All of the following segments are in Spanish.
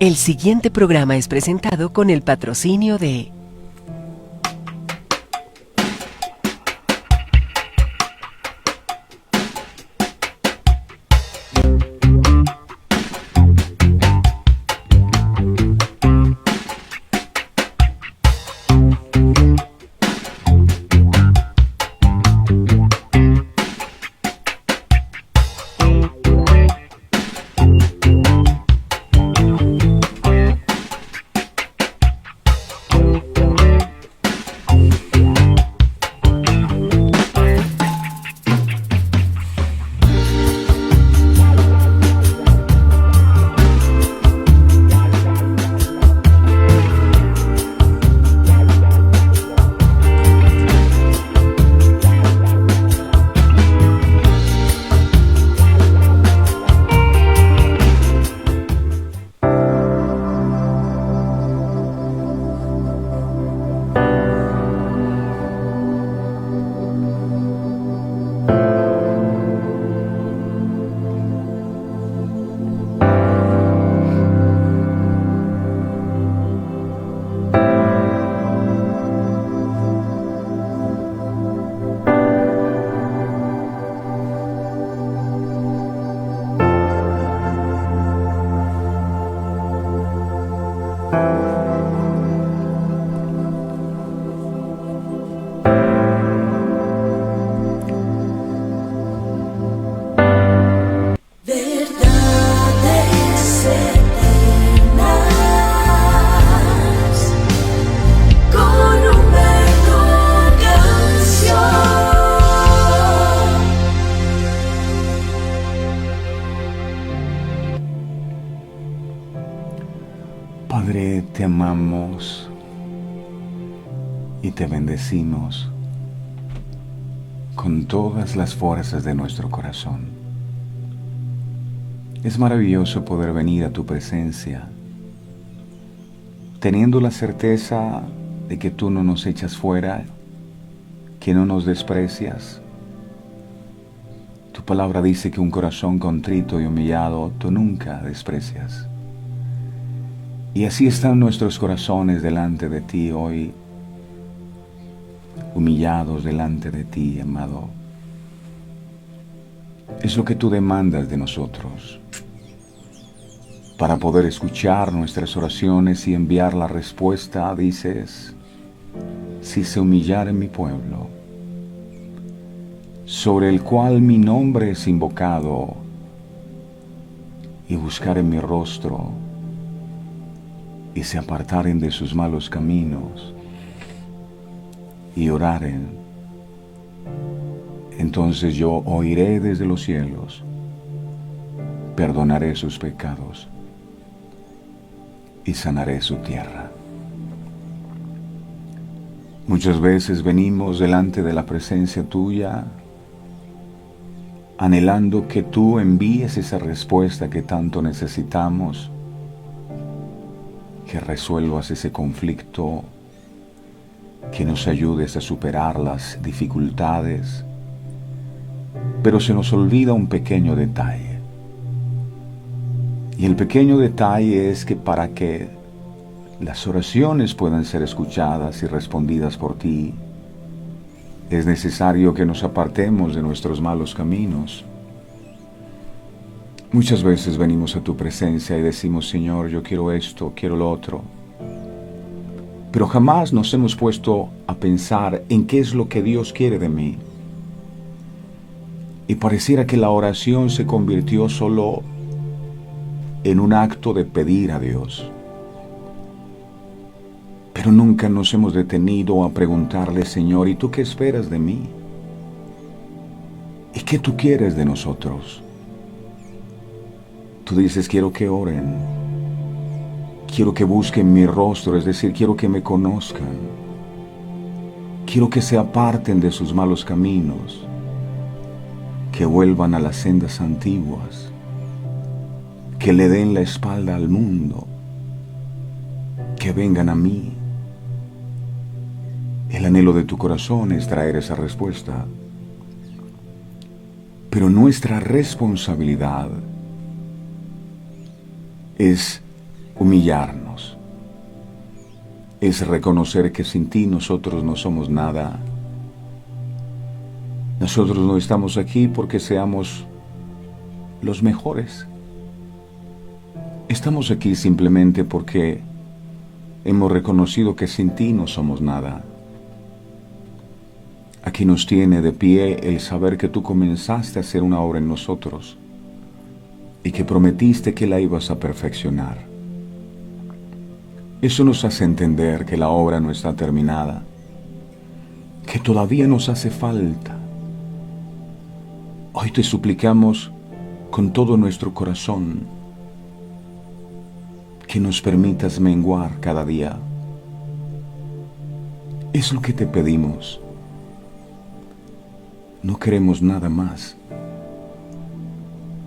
El siguiente programa es presentado con el patrocinio de Padre, te amamos y te bendecimos con todas las fuerzas de nuestro corazón. Es maravilloso poder venir a tu presencia, teniendo la certeza de que tú no nos echas fuera, que no nos desprecias. Tu palabra dice que un corazón contrito y humillado tú nunca desprecias. Y así están nuestros corazones delante de ti hoy, humillados delante de ti, amado. Es lo que tú demandas de nosotros, para poder escuchar nuestras oraciones y enviar la respuesta. Dices, si se humillare mi pueblo, sobre el cual mi nombre es invocado, y buscare mi rostro, y se apartaren de sus malos caminos, y oraren, entonces yo oiré desde los cielos, perdonaré sus pecados, y sanaré su tierra. Muchas veces venimos delante de la presencia tuya, anhelando que tú envíes esa respuesta que tanto necesitamos, que resuelvas ese conflicto, que nos ayudes a superar las dificultades. Pero se nos olvida un pequeño detalle. Y el pequeño detalle es que para que las oraciones puedan ser escuchadas y respondidas por ti, es necesario que nos apartemos de nuestros malos caminos. Muchas veces venimos a tu presencia y decimos, Señor, yo quiero esto, quiero lo otro. Pero jamás nos hemos puesto a pensar en qué es lo que Dios quiere de mí. Y pareciera que la oración se convirtió solo en un acto de pedir a Dios. Pero nunca nos hemos detenido a preguntarle, Señor, ¿y tú qué esperas de mí? ¿Y qué tú quieres de nosotros? Tú dices, quiero que oren, quiero que busquen mi rostro, es decir, quiero que me conozcan, quiero que se aparten de sus malos caminos, que vuelvan a las sendas antiguas, que le den la espalda al mundo, que vengan a mí. El anhelo de tu corazón es traer esa respuesta, pero nuestra responsabilidad es humillarnos. Es reconocer que sin ti nosotros no somos nada. Nosotros no estamos aquí porque seamos los mejores. Estamos aquí simplemente porque hemos reconocido que sin ti no somos nada. Aquí nos tiene de pie el saber que tú comenzaste a hacer una obra en nosotros y que prometiste que la ibas a perfeccionar. Eso nos hace entender que la obra no está terminada, que todavía nos hace falta. Hoy te suplicamos con todo nuestro corazón que nos permitas menguar cada día. Es lo que te pedimos. No queremos nada más.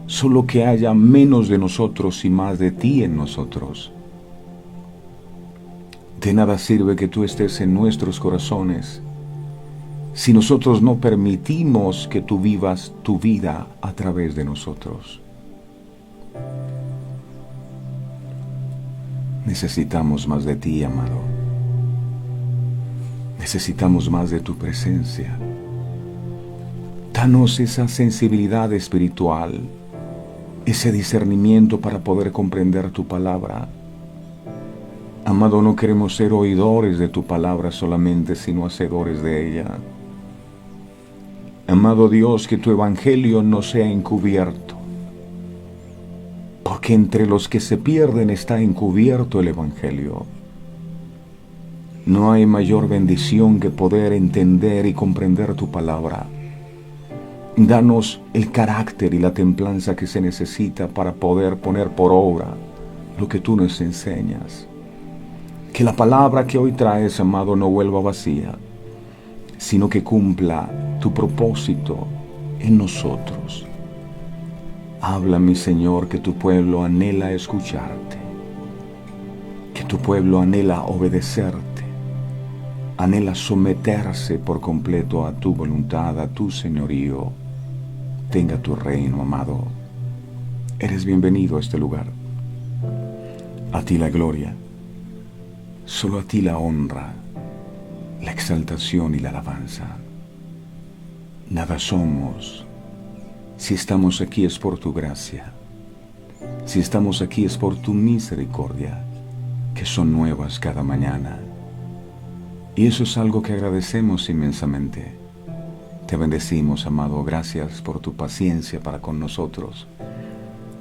Solo que haya menos de nosotros y más de ti en nosotros. De nada sirve que tú estés en nuestros corazones si nosotros no permitimos que tú vivas tu vida a través de nosotros. Necesitamos más de ti, amado. Necesitamos más de tu presencia. Danos esa sensibilidad espiritual, ese discernimiento para poder comprender tu palabra. Amado, no queremos ser oidores de tu palabra solamente, sino hacedores de ella. Amado Dios, que tu evangelio no sea encubierto, porque entre los que se pierden está encubierto el evangelio. No hay mayor bendición que poder entender y comprender tu palabra. Danos el carácter y la templanza que se necesita para poder poner por obra lo que tú nos enseñas. Que la palabra que hoy traes, amado, no vuelva vacía, sino que cumpla tu propósito en nosotros. Habla, mi Señor, que tu pueblo anhela escucharte, que tu pueblo anhela obedecerte, anhela someterse por completo a tu voluntad, a tu señorío. Tenga tu reino, amado. Eres bienvenido a este lugar. A ti la gloria, solo a ti la honra, la exaltación y la alabanza. Nada somos. Si estamos aquí es por tu gracia. Si estamos aquí es por tu misericordia, que son nuevas cada mañana. Y eso es algo que agradecemos inmensamente. Te bendecimos, amado. Gracias por tu paciencia para con nosotros,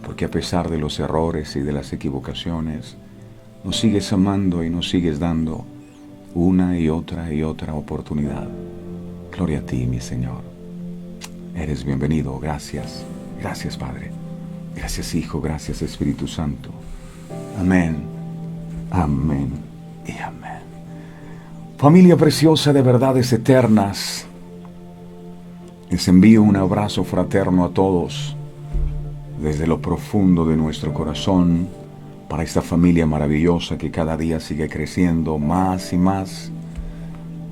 porque a pesar de los errores y de las equivocaciones, nos sigues amando y nos sigues dando una y otra oportunidad. Gloria a ti, mi Señor. Eres bienvenido. Gracias. Gracias, Padre. Gracias, Hijo. Gracias, Espíritu Santo. Amén. Amén y amén. Familia preciosa de verdades eternas, les envío un abrazo fraterno a todos desde lo profundo de nuestro corazón para esta familia maravillosa que cada día sigue creciendo más y más.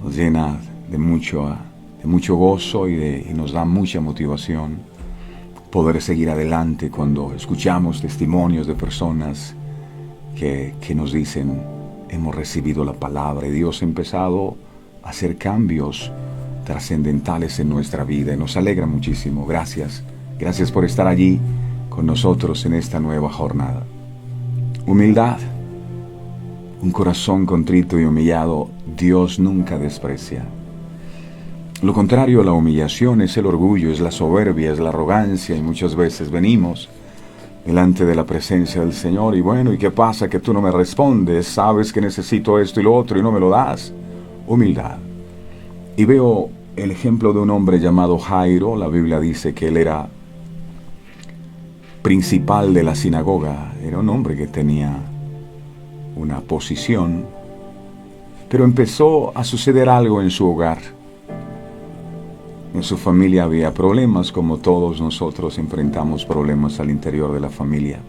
Nos llena de mucho gozo y nos da mucha motivación poder seguir adelante cuando escuchamos testimonios de personas que nos dicen: hemos recibido la palabra y Dios ha empezado a hacer cambios trascendentales en nuestra vida, y nos alegra muchísimo. Gracias por estar allí con nosotros en esta nueva jornada. Humildad, un corazón contrito y humillado, Dios nunca desprecia. Lo contrario a la humillación es el orgullo, es la soberbia, es la arrogancia, y muchas veces venimos delante de la presencia del Señor y bueno, ¿y qué pasa? Que tú no me respondes, sabes que necesito esto y lo otro y no me lo das. Humildad. Y veo el ejemplo de un hombre llamado Jairo. La Biblia dice que él era principal de la sinagoga, era un hombre que tenía una posición, pero empezó a suceder algo en su hogar. En su familia había problemas, como todos nosotros enfrentamos problemas al interior de la familia.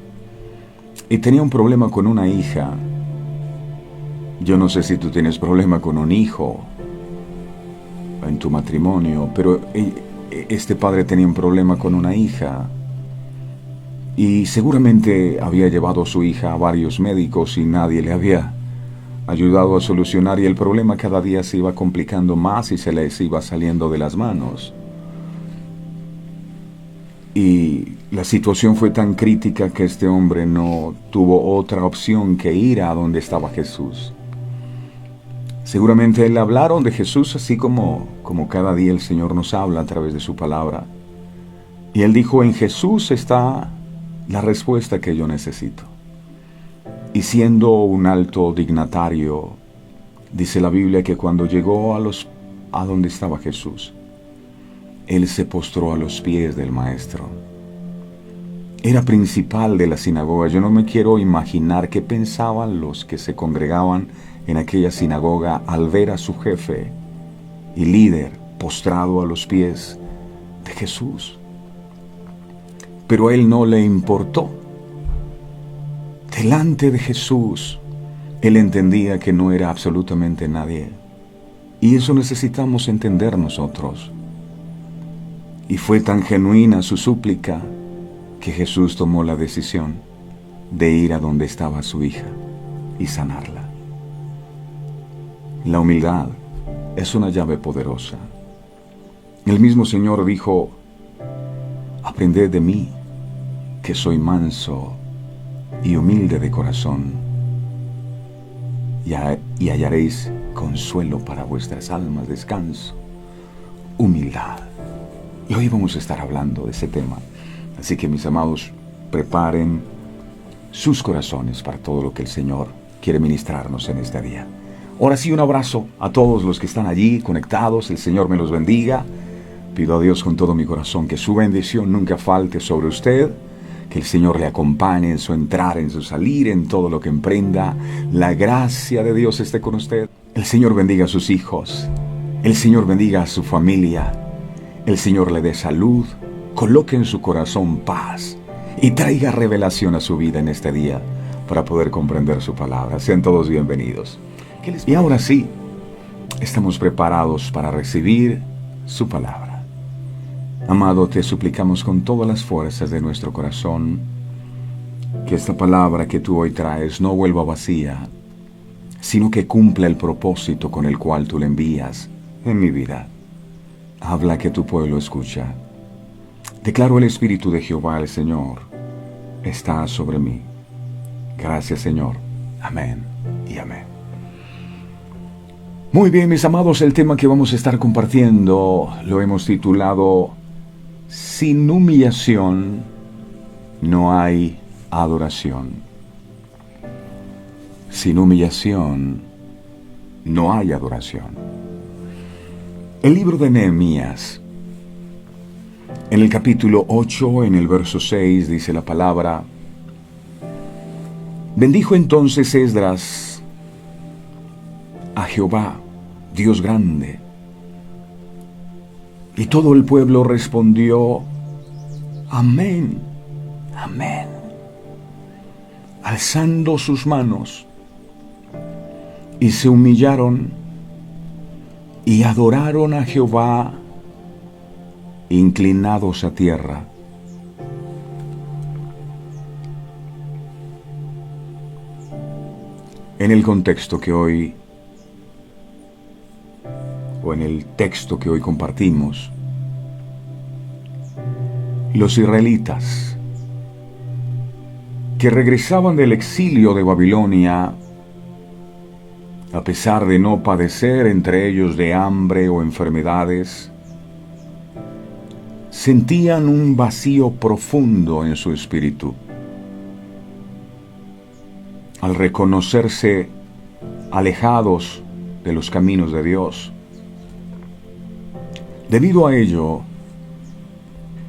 Y tenía un problema con una hija. Yo no sé si tú tienes problema con un hijo en tu matrimonio, pero este padre tenía un problema con una hija. y seguramente había llevado a su hija a varios médicos y nadie le había ayudado a solucionar, y el problema cada día se iba complicando más y se les iba saliendo de las manos. Y la situación fue tan crítica que este hombre no tuvo otra opción que ir a donde estaba Jesús. Seguramente le hablaron de Jesús así como cada día el Señor nos habla a través de su palabra. Y él dijo: en Jesús está la respuesta que yo necesito. Y siendo un alto dignatario, dice la Biblia que cuando llegó a donde estaba Jesús, él se postró a los pies del Maestro. Era principal de la sinagoga. Yo no me quiero imaginar qué pensaban los que se congregaban en aquella sinagoga al ver a su jefe y líder postrado a los pies de Jesús. Pero a él no le importó. Delante de Jesús, él entendía que no era absolutamente nadie. Y eso necesitamos entender nosotros. Y fue tan genuina su súplica que Jesús tomó la decisión de ir a donde estaba su hija y sanarla. La humildad es una llave poderosa. El mismo Señor dijo: aprended de mí, que soy manso y humilde de corazón, y hallaréis consuelo para vuestras almas, descanso, humildad. Y hoy vamos a estar hablando de ese tema. Así que, mis amados, preparen sus corazones para todo lo que el Señor quiere ministrarnos en este día. Ahora sí, un abrazo a todos los que están allí conectados. El Señor me los bendiga. Pido a Dios con todo mi corazón que su bendición nunca falte sobre usted, que el Señor le acompañe en su entrar, en su salir, en todo lo que emprenda. La gracia de Dios esté con usted. El Señor bendiga a sus hijos. El Señor bendiga a su familia. El Señor le dé salud, coloque en su corazón paz y traiga revelación a su vida en este día para poder comprender su palabra. Sean todos bienvenidos. Y ahora sí, estamos preparados para recibir su palabra. Amado, te suplicamos con todas las fuerzas de nuestro corazón que esta palabra que tú hoy traes no vuelva vacía, sino que cumpla el propósito con el cual tú la envías en mi vida. Habla, que tu pueblo escucha. Declaro: el Espíritu de Jehová, el Señor, está sobre mí. Gracias, Señor. Amén y amén. Muy bien, mis amados, el tema que vamos a estar compartiendo lo hemos titulado: sin humillación no hay adoración. Sin humillación no hay adoración. El libro de Nehemías, en el capítulo 8, en el verso 6, dice la palabra: bendijo entonces Esdras a Jehová, Dios grande. Y todo el pueblo respondió: amén, amén, alzando sus manos, y se humillaron y adoraron a Jehová, inclinados a tierra. En el contexto que hoy, o en el texto que hoy compartimos, los israelitas que regresaban del exilio de Babilonia, a pesar de no padecer entre ellos de hambre o enfermedades, sentían un vacío profundo en su espíritu. Al reconocerse alejados de los caminos de Dios. Debido a ello,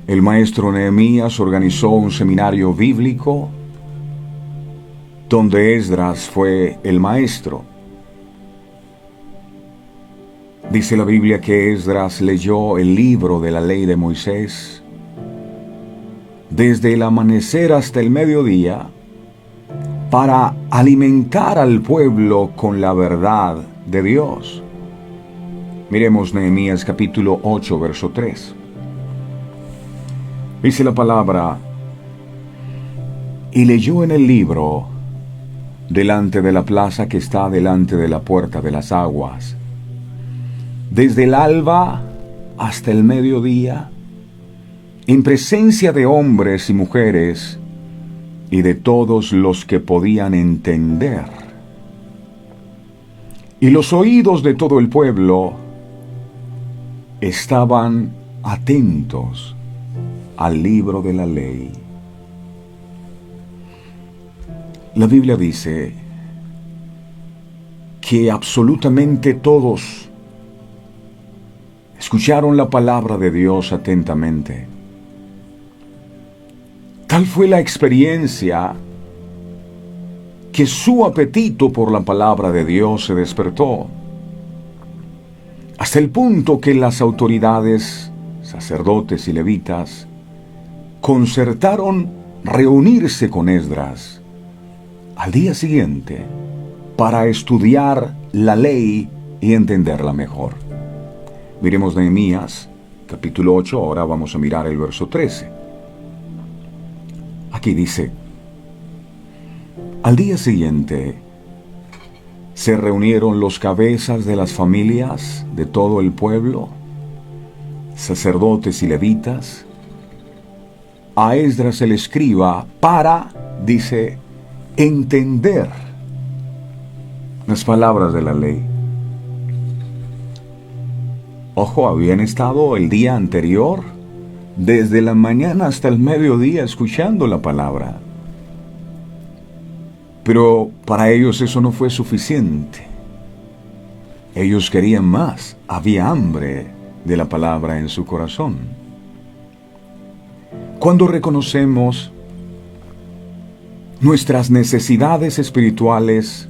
el maestro Nehemías organizó un seminario bíblico donde Esdras fue el maestro. Dice la Biblia que Esdras leyó el libro de la ley de Moisés desde el amanecer hasta el mediodía para alimentar al pueblo con la verdad de Dios. Miremos Nehemías capítulo 8, verso 3. Dice la palabra: y leyó en el libro delante de la plaza que está delante de la puerta de las aguas, desde el alba hasta el mediodía, en presencia de hombres y mujeres y de todos los que podían entender. Y los oídos de todo el pueblo estaban atentos al libro de la ley. La Biblia dice que absolutamente todos escucharon la palabra de Dios atentamente. Tal fue la experiencia que su apetito por la palabra de Dios se despertó, hasta el punto que las autoridades, sacerdotes y levitas, concertaron reunirse con Esdras al día siguiente para estudiar la ley y entenderla mejor. Miremos Nehemías, capítulo 8, ahora vamos a mirar el verso 13. Aquí dice: al día siguiente se reunieron los cabezas de las familias de todo el pueblo, sacerdotes y levitas, a Esdras el escriba para, dice, entender las palabras de la ley. Ojo, habían estado el día anterior, desde la mañana hasta el mediodía, escuchando la palabra. Pero para ellos eso no fue suficiente. Ellos querían más, había hambre de la palabra en su corazón. Cuando reconocemos nuestras necesidades espirituales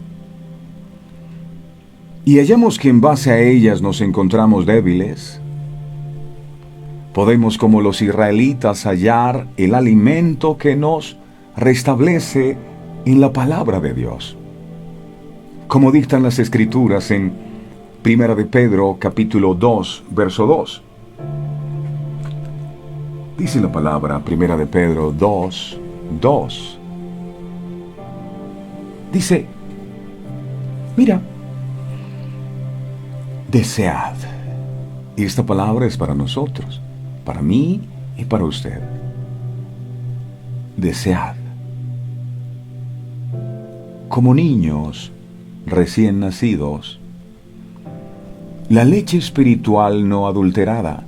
y hallamos que en base a ellas nos encontramos débiles, podemos, como los israelitas, hallar el alimento que nos restablece en la palabra de Dios, como dictan las Escrituras en 1 de Pedro, capítulo 2, verso 2. Dice la palabra, 1 de Pedro 2, 2. Dice, mira, desead. Y esta palabra es para nosotros, para mí y para usted. Desead, como niños recién nacidos, la leche espiritual no adulterada,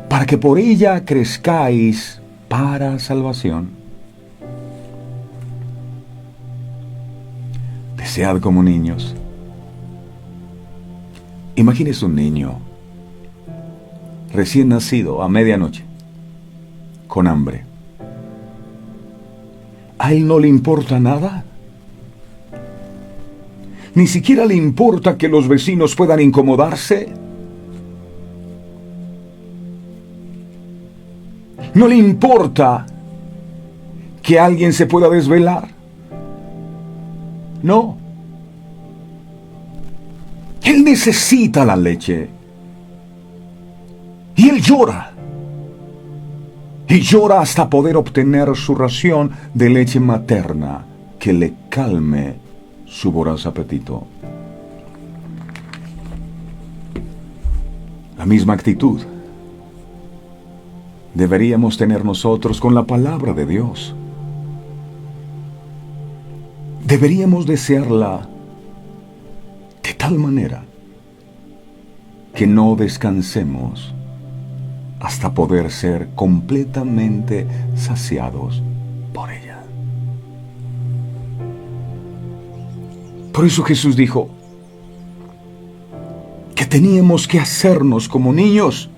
para que por ella crezcáis para salvación. Desead como niños. Imagínese un niño recién nacido a medianoche, con hambre. ¿A él no le importa nada? ¿Ni siquiera le importa que los vecinos puedan incomodarse? ¿No le importa que alguien se pueda desvelar? No. Él necesita la leche. Y él llora. Y llora hasta poder obtener su ración de leche materna que le calme su voraz apetito. La misma actitud deberíamos tener nosotros con la palabra de Dios. Deberíamos desearla de tal manera que no descansemos hasta poder ser completamente saciados por ella. Por eso Jesús dijo que teníamos que hacernos como niños.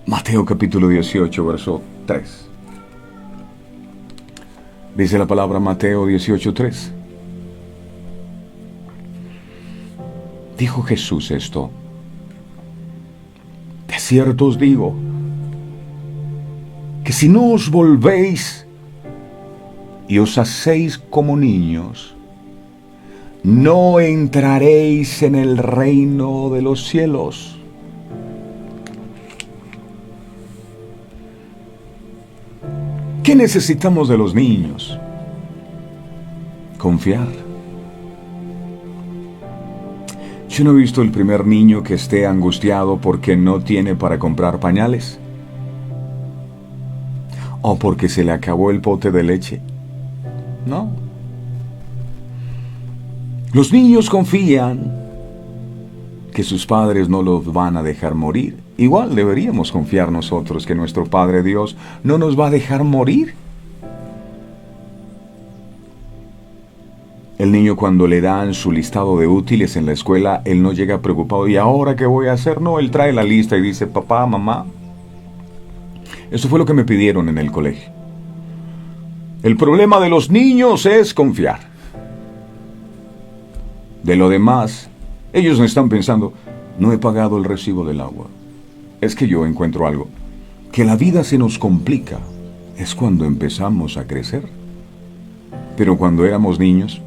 Mateo capítulo 18, verso 3. Dice la palabra, Mateo 18, 3. Dijo Jesús esto: de cierto os digo, que si no os volvéis y os hacéis como niños, no entraréis en el reino de los cielos. ¿Qué necesitamos de los niños? Confiar. Yo no he visto el primer niño que esté angustiado porque no tiene para comprar pañales, o porque se le acabó el pote de leche. No. Los niños confían que sus padres no los van a dejar morir. Igual deberíamos confiar nosotros que nuestro Padre Dios no nos va a dejar morir. El niño, cuando le dan su listado de útiles en la escuela, él no llega preocupado. ¿Y ahora qué voy a hacer? No, él trae la lista y dice: papá, mamá, eso fue lo que me pidieron en el colegio. El problema de los niños es confiar. De lo demás, ellos no están pensando: no he pagado el recibo del agua. Es que yo encuentro algo, que la vida se nos complica es cuando empezamos a crecer. Pero cuando éramos niños,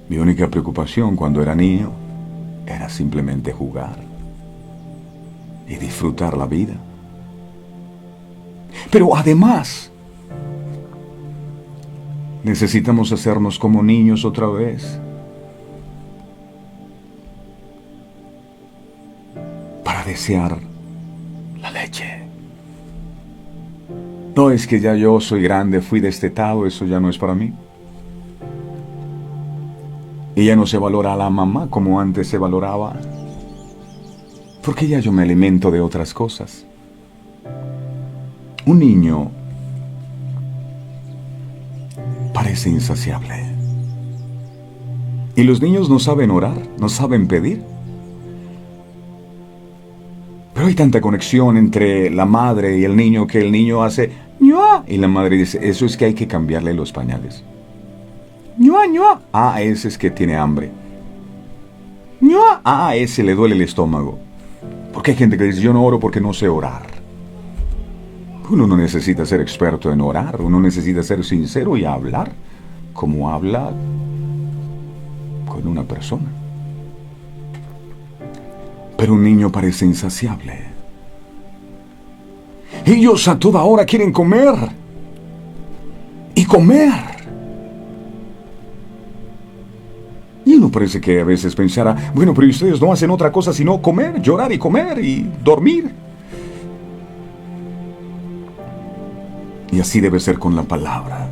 mi única preocupación cuando era niño era simplemente jugar y disfrutar la vida. Pero además, necesitamos hacernos como niños otra vez, para desear la leche. No es que ya yo soy grande, fui destetado, eso ya no es para mí. Y ya no se valora a la mamá como antes se valoraba, porque ya yo me alimento de otras cosas. Un niño parece insaciable. Y los niños no saben orar, no saben pedir. Pero hay tanta conexión entre la madre y el niño que el niño hace ñua, y la madre dice: eso es que hay que cambiarle los pañales. ñua, ñua. Ah, ese es que tiene hambre. ñua. Ah, ese le duele el estómago. Porque hay gente que dice: yo no oro porque no sé orar. Uno no necesita ser experto en orar, uno necesita ser sincero y hablar como habla con una persona. Pero un niño parece insaciable. Ellos a toda hora quieren comer. Y comer. Y uno parece que a veces pensara: bueno, pero ustedes no hacen otra cosa sino comer, llorar y comer y dormir. Y así debe ser con la palabra.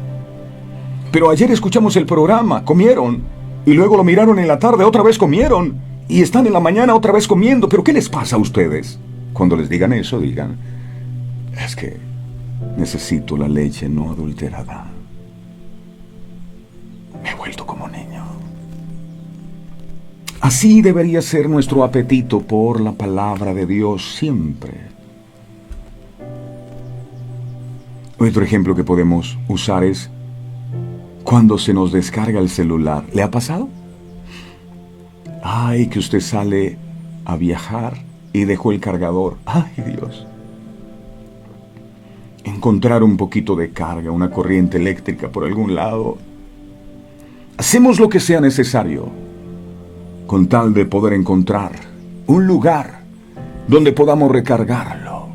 Pero ayer escuchamos el programa, comieron, y luego lo miraron en la tarde, otra vez comieron, y están en la mañana otra vez comiendo. ¿Pero qué les pasa a ustedes? Cuando les digan eso, digan: es que necesito la leche no adulterada. Me he vuelto como niño. Así debería ser nuestro apetito por la palabra de Dios siempre. Otro ejemplo que podemos usar es cuando se nos descarga el celular. ¿Le ha pasado? Ay, que usted sale a viajar y dejó el cargador. Ay, Dios. Encontrar un poquito de carga, una corriente eléctrica por algún lado. Hacemos lo que sea necesario con tal de poder encontrar un lugar donde podamos recargarlo.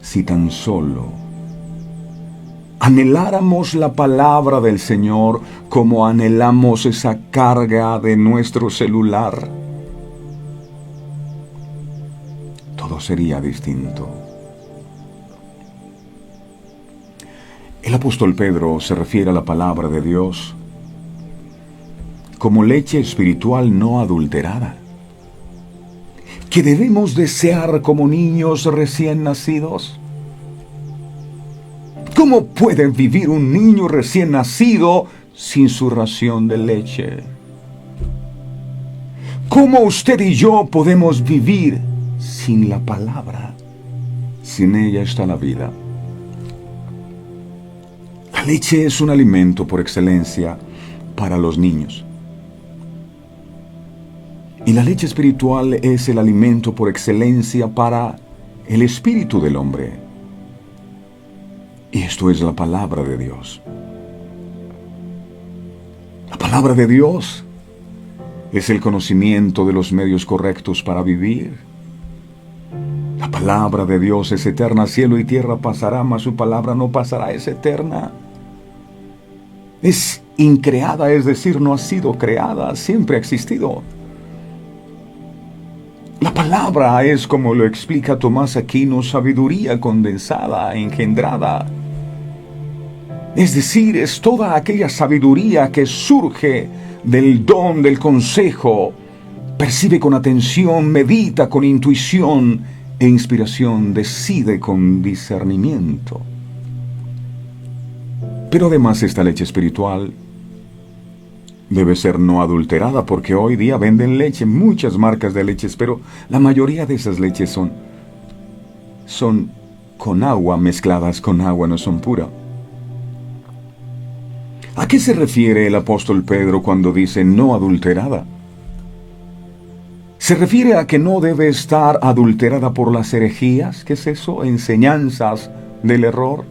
Si tan solo anheláramos la palabra del Señor como anhelamos esa carga de nuestro celular, todo sería distinto. El apóstol Pedro se refiere a la palabra de Dios como leche espiritual no adulterada, que debemos desear como niños recién nacidos. ¿Cómo puede vivir un niño recién nacido sin su ración de leche? ¿Cómo usted y yo podemos vivir sin la palabra? Sin ella está la vida. La leche es un alimento por excelencia para los niños. Y la leche espiritual es el alimento por excelencia para el espíritu del hombre. Y esto es la palabra de Dios. La palabra de Dios es el conocimiento de los medios correctos para vivir. La palabra palabra de Dios es eterna. Cielo y tierra pasará, mas su palabra no pasará, es eterna. Es increada, es decir, no ha sido creada, siempre ha existido. La palabra es, como lo explica Tomás Aquino, sabiduría condensada, engendrada. Es decir, es toda aquella sabiduría que surge del don del consejo, percibe con atención, medita con intuición e inspiración, decide con discernimiento. Pero además esta leche espiritual debe ser no adulterada, porque hoy día venden leche, muchas marcas de leches, pero la mayoría de esas leches son con agua, mezcladas con agua, no son puras. ¿A qué se refiere el apóstol Pedro cuando dice no adulterada? Se refiere a que no debe estar adulterada por las herejías. ¿Qué es eso? Enseñanzas del error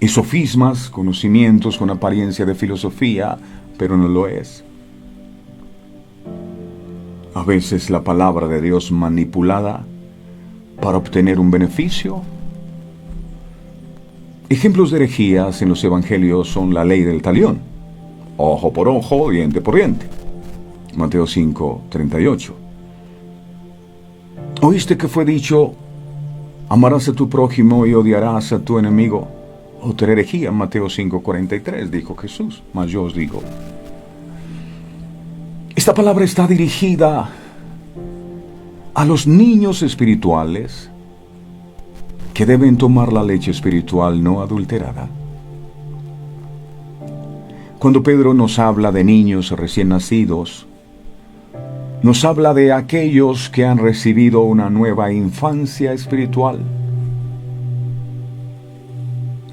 y sofismas, conocimientos con apariencia de filosofía, pero no lo es. A veces la palabra de Dios manipulada para obtener un beneficio. Ejemplos de herejías en los evangelios son la ley del talión, ojo por ojo, diente por diente. Mateo 5:38. ¿Oíste que fue dicho, amarás a tu prójimo y odiarás a tu enemigo? Otra herejía, Mateo 5:43, dijo Jesús, mas yo os digo. Esta palabra está dirigida a los niños espirituales que deben tomar la leche espiritual no adulterada. Cuando Pedro nos habla de niños recién nacidos, nos habla de aquellos que han recibido una nueva infancia espiritual.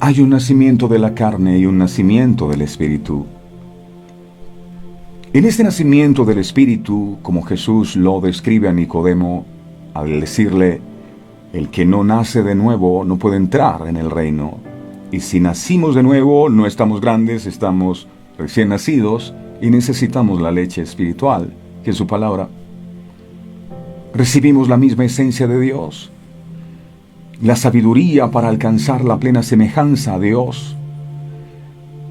Hay un nacimiento de la carne y un nacimiento del espíritu. En este nacimiento del espíritu, como Jesús lo describe a Nicodemo, al decirle, el que no nace de nuevo no puede entrar en el reino. Y si nacimos de nuevo, no estamos grandes, estamos recién nacidos y necesitamos la leche espiritual, que es su palabra. Recibimos la misma esencia de Dios, la sabiduría para alcanzar la plena semejanza a Dios.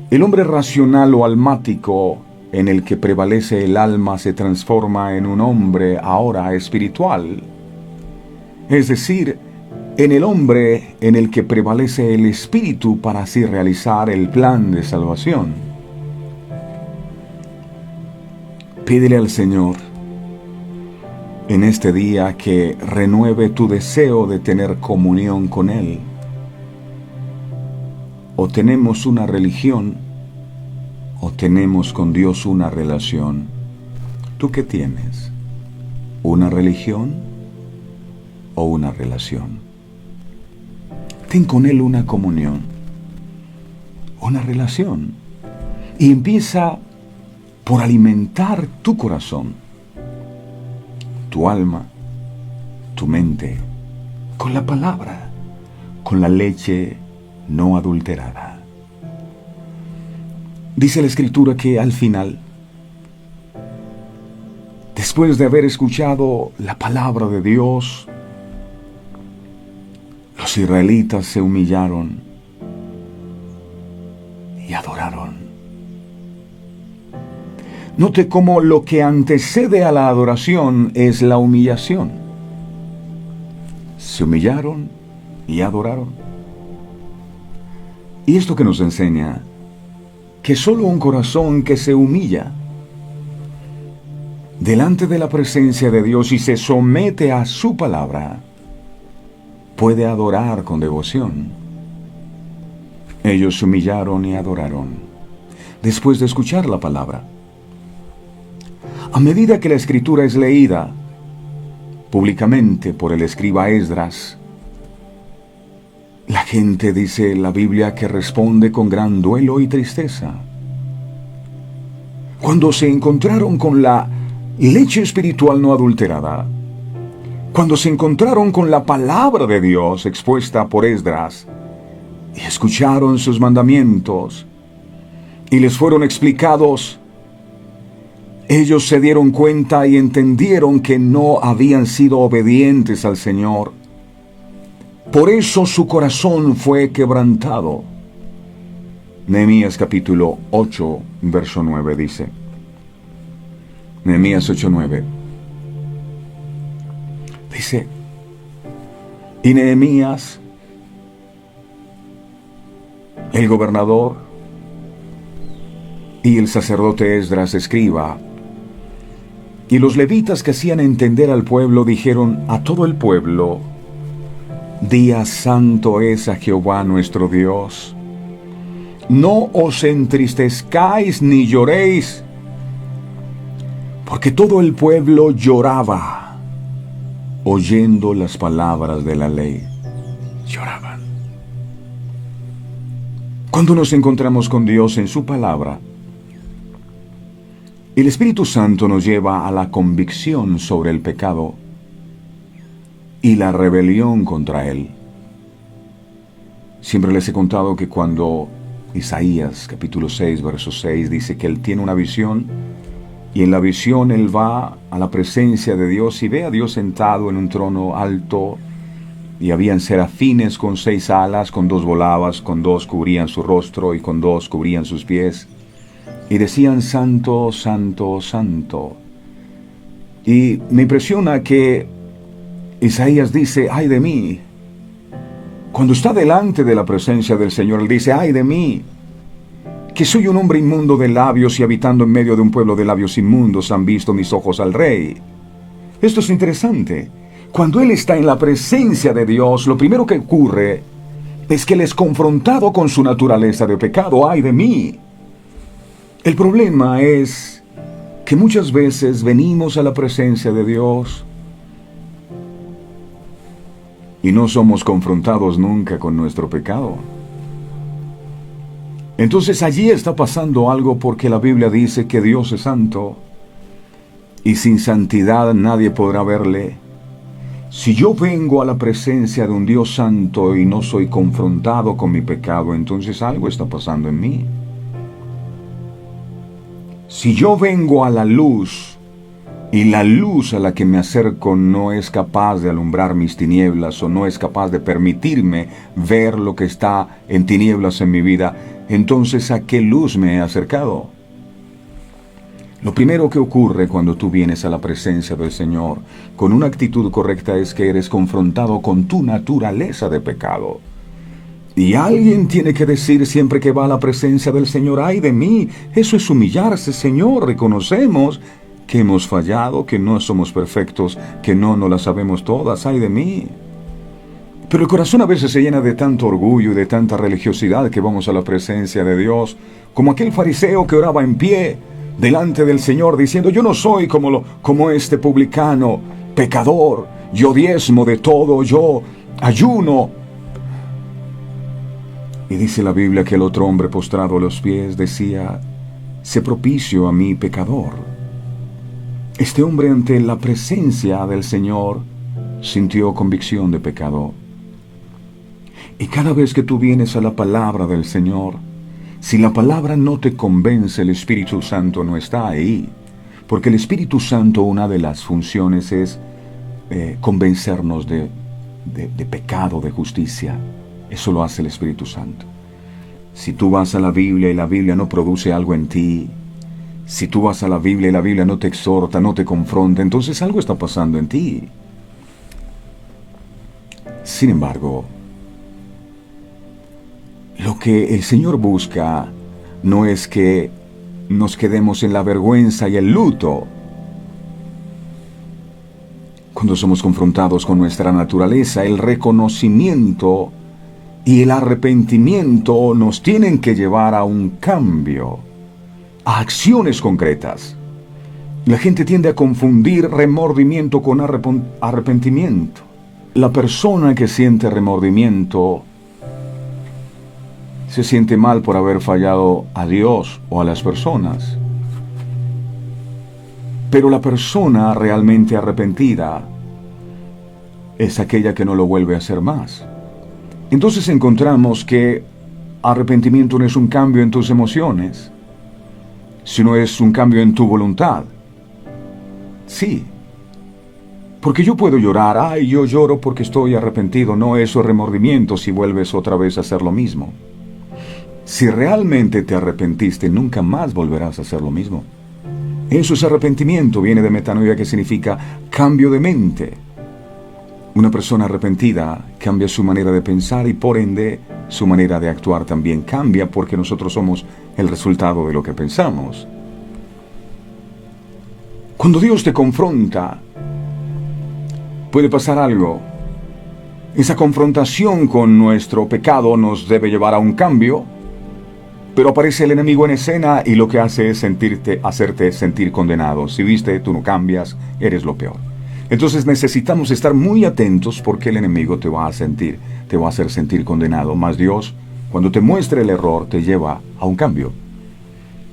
El hombre racional o almático en el que prevalece el alma se transforma en un hombre ahora espiritual. Es decir, en el hombre en el que prevalece el espíritu para así realizar el plan de salvación. Pídele al Señor en este día que renueve tu deseo de tener comunión con Él. O tenemos una religión, o tenemos con Dios una relación. ¿Tú qué tienes? ¿Una religión o una relación? Ten con Él una comunión, una relación, y empieza por alimentar tu corazón, tu alma, tu mente, con la palabra, con la leche no adulterada. Dice la Escritura que al final, después de haber escuchado la palabra de Dios, los israelitas se humillaron y adoraron. Note cómo lo que antecede a la adoración es la humillación. Se humillaron y adoraron. Y esto que nos enseña que solo un corazón que se humilla delante de la presencia de Dios y se somete a su palabra puede adorar con devoción. Ellos se humillaron y adoraron después de escuchar la palabra. A medida que la Escritura es leída públicamente por el escriba Esdras, la gente, dice la Biblia, que responde con gran duelo y tristeza. Cuando se encontraron con la leche espiritual no adulterada, cuando se encontraron con la palabra de Dios expuesta por Esdras, y escucharon sus mandamientos, y les fueron explicados, Ellos se dieron cuenta y entendieron que no habían sido obedientes al Señor. Por eso su corazón fue quebrantado. Nehemías capítulo 8, verso 9 dice. Nehemías 8:9. Dice, y Nehemías, el gobernador, y el sacerdote Esdras, escriba, y los levitas que hacían entender al pueblo, dijeron a todo el pueblo, día santo es a Jehová nuestro Dios. No os entristezcáis ni lloréis, porque todo el pueblo lloraba, oyendo las palabras de la ley. Lloraban. Cuando nos encontramos con Dios en su palabra, el Espíritu Santo nos lleva a la convicción sobre el pecado y la rebelión contra él. Siempre les he contado que cuando Isaías capítulo 6, verso 6 dice que él tiene una visión, y en la visión él va a la presencia de Dios y ve a Dios sentado en un trono alto, y habían serafines con 6 alas, con 2 volaban, con 2 cubrían su rostro y con 2 cubrían sus pies, y decían santo, santo, santo. Y me impresiona que Isaías dice, ay de mí. Cuando está delante de la presencia del Señor, él dice, ay de mí, que soy un hombre inmundo de labios y habitando en medio de un pueblo de labios inmundos han visto mis ojos al Rey. Esto es interesante. Cuando él está en la presencia de Dios, lo primero que ocurre es que él es confrontado con su naturaleza de pecado, ay de mí. El problema es que muchas veces venimos a la presencia de Dios y no somos confrontados nunca con nuestro pecado. Entonces allí está pasando algo, porque la Biblia dice que Dios es santo y sin santidad nadie podrá verle. Si yo vengo a la presencia de un Dios santo y no soy confrontado con mi pecado, entonces algo está pasando en mí. Si yo vengo a la luz y la luz a la que me acerco no es capaz de alumbrar mis tinieblas o no es capaz de permitirme ver lo que está en tinieblas en mi vida, entonces ¿a qué luz me he acercado? Lo primero que ocurre cuando tú vienes a la presencia del Señor con una actitud correcta es que eres confrontado con tu naturaleza de pecado. Y alguien tiene que decir siempre que va a la presencia del Señor, ¡ay de mí! Eso es humillarse, Señor. Reconocemos que hemos fallado, que no somos perfectos, que no nos las sabemos todas, ¡ay de mí! Pero el corazón a veces se llena de tanto orgullo y de tanta religiosidad que vamos a la presencia de Dios, como aquel fariseo que oraba en pie delante del Señor diciendo, yo no soy como este publicano, pecador, yo diezmo de todo, yo ayuno. Y dice la Biblia que el otro hombre postrado a los pies decía, sé propicio a mí, pecador. Este hombre ante la presencia del Señor sintió convicción de pecado. Y cada vez que tú vienes a la palabra del Señor, si la palabra no te convence, el Espíritu Santo no está ahí. Porque el Espíritu Santo, una de las funciones es convencernos de pecado, de justicia. Eso lo hace el Espíritu Santo. Si tú vas a la Biblia y la Biblia no produce algo en ti, si tú vas a la Biblia y la Biblia no te exhorta, no te confronta, entonces algo está pasando en ti. Sin embargo, lo que el Señor busca no es que nos quedemos en la vergüenza y el luto. Cuando somos confrontados con nuestra naturaleza, el reconocimiento y el arrepentimiento nos tienen que llevar a un cambio, a acciones concretas. La gente tiende a confundir remordimiento con arrepentimiento. La persona que siente remordimiento se siente mal por haber fallado a Dios o a las personas. Pero la persona realmente arrepentida es aquella que no lo vuelve a hacer más. Entonces encontramos que arrepentimiento no es un cambio en tus emociones, sino es un cambio en tu voluntad. Sí. Porque yo puedo llorar, ay, yo lloro porque estoy arrepentido. No, eso es remordimiento si vuelves otra vez a hacer lo mismo. Si realmente te arrepentiste, nunca más volverás a hacer lo mismo. Eso es arrepentimiento, viene de metanoia, que significa cambio de mente. Una persona arrepentida cambia su manera de pensar y por ende su manera de actuar también cambia, porque nosotros somos el resultado de lo que pensamos. Cuando Dios te confronta, puede pasar algo. Esa confrontación con nuestro pecado nos debe llevar a un cambio, pero aparece el enemigo en escena y lo que hace es hacerte sentir condenado. Si viste, tú no cambias, eres lo peor. Entonces necesitamos estar muy atentos, porque el enemigo te va a hacer sentir condenado. Mas Dios, cuando te muestra el error, te lleva a un cambio.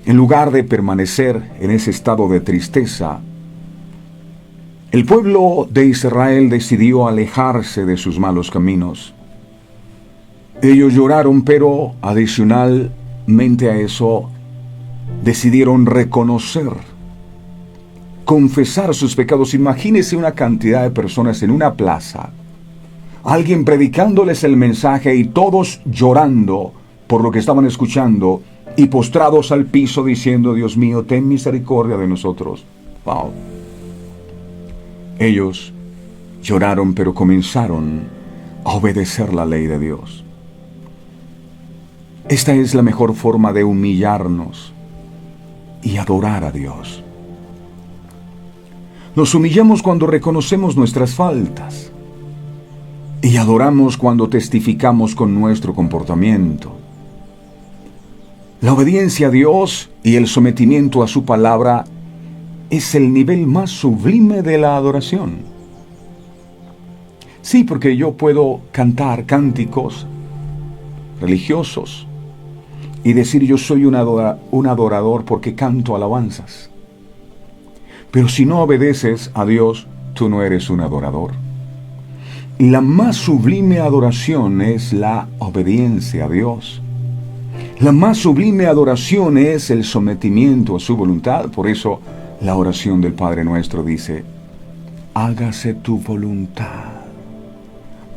En lugar de permanecer en ese estado de tristeza, el pueblo de Israel decidió alejarse de sus malos caminos. Ellos lloraron, pero adicionalmente a eso, decidieron reconocer, confesar sus pecados. Imagínese una cantidad de personas en una plaza, alguien predicándoles el mensaje y todos llorando por lo que estaban escuchando y postrados al piso diciendo: Dios mío, ten misericordia de nosotros. Wow. Ellos lloraron, pero comenzaron a obedecer la ley de Dios. Esta es la mejor forma de humillarnos y adorar a Dios. Nos humillamos cuando reconocemos nuestras faltas y adoramos cuando testificamos con nuestro comportamiento. La obediencia a Dios y el sometimiento a su palabra es el nivel más sublime de la adoración. Sí, porque yo puedo cantar cánticos religiosos y decir: yo soy un adorador porque canto alabanzas. Pero si no obedeces a Dios, tú no eres un adorador. La más sublime adoración es la obediencia a Dios. La más sublime adoración es el sometimiento a su voluntad. Por eso la oración del Padre Nuestro dice: hágase tu voluntad,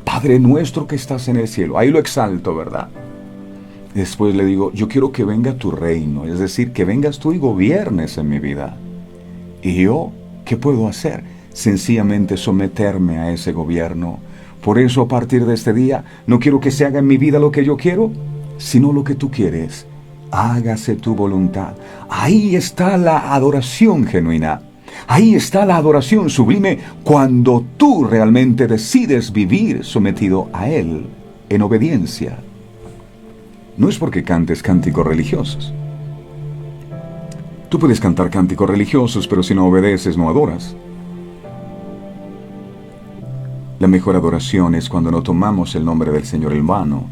Padre nuestro que estás en el cielo. Ahí lo exalto, ¿verdad? Después le digo: yo quiero que venga tu reino, es decir, que vengas tú y gobiernes en mi vida. ¿Y yo qué puedo hacer? Sencillamente someterme a ese gobierno. Por eso, a partir de este día, no quiero que se haga en mi vida lo que yo quiero, sino lo que tú quieres. Hágase tu voluntad. Ahí está la adoración genuina. Ahí está la adoración sublime, cuando tú realmente decides vivir sometido a Él en obediencia. No es porque cantes cánticos religiosos. Tú puedes cantar cánticos religiosos, pero si no obedeces, no adoras. La mejor adoración es cuando no tomamos el nombre del Señor en vano.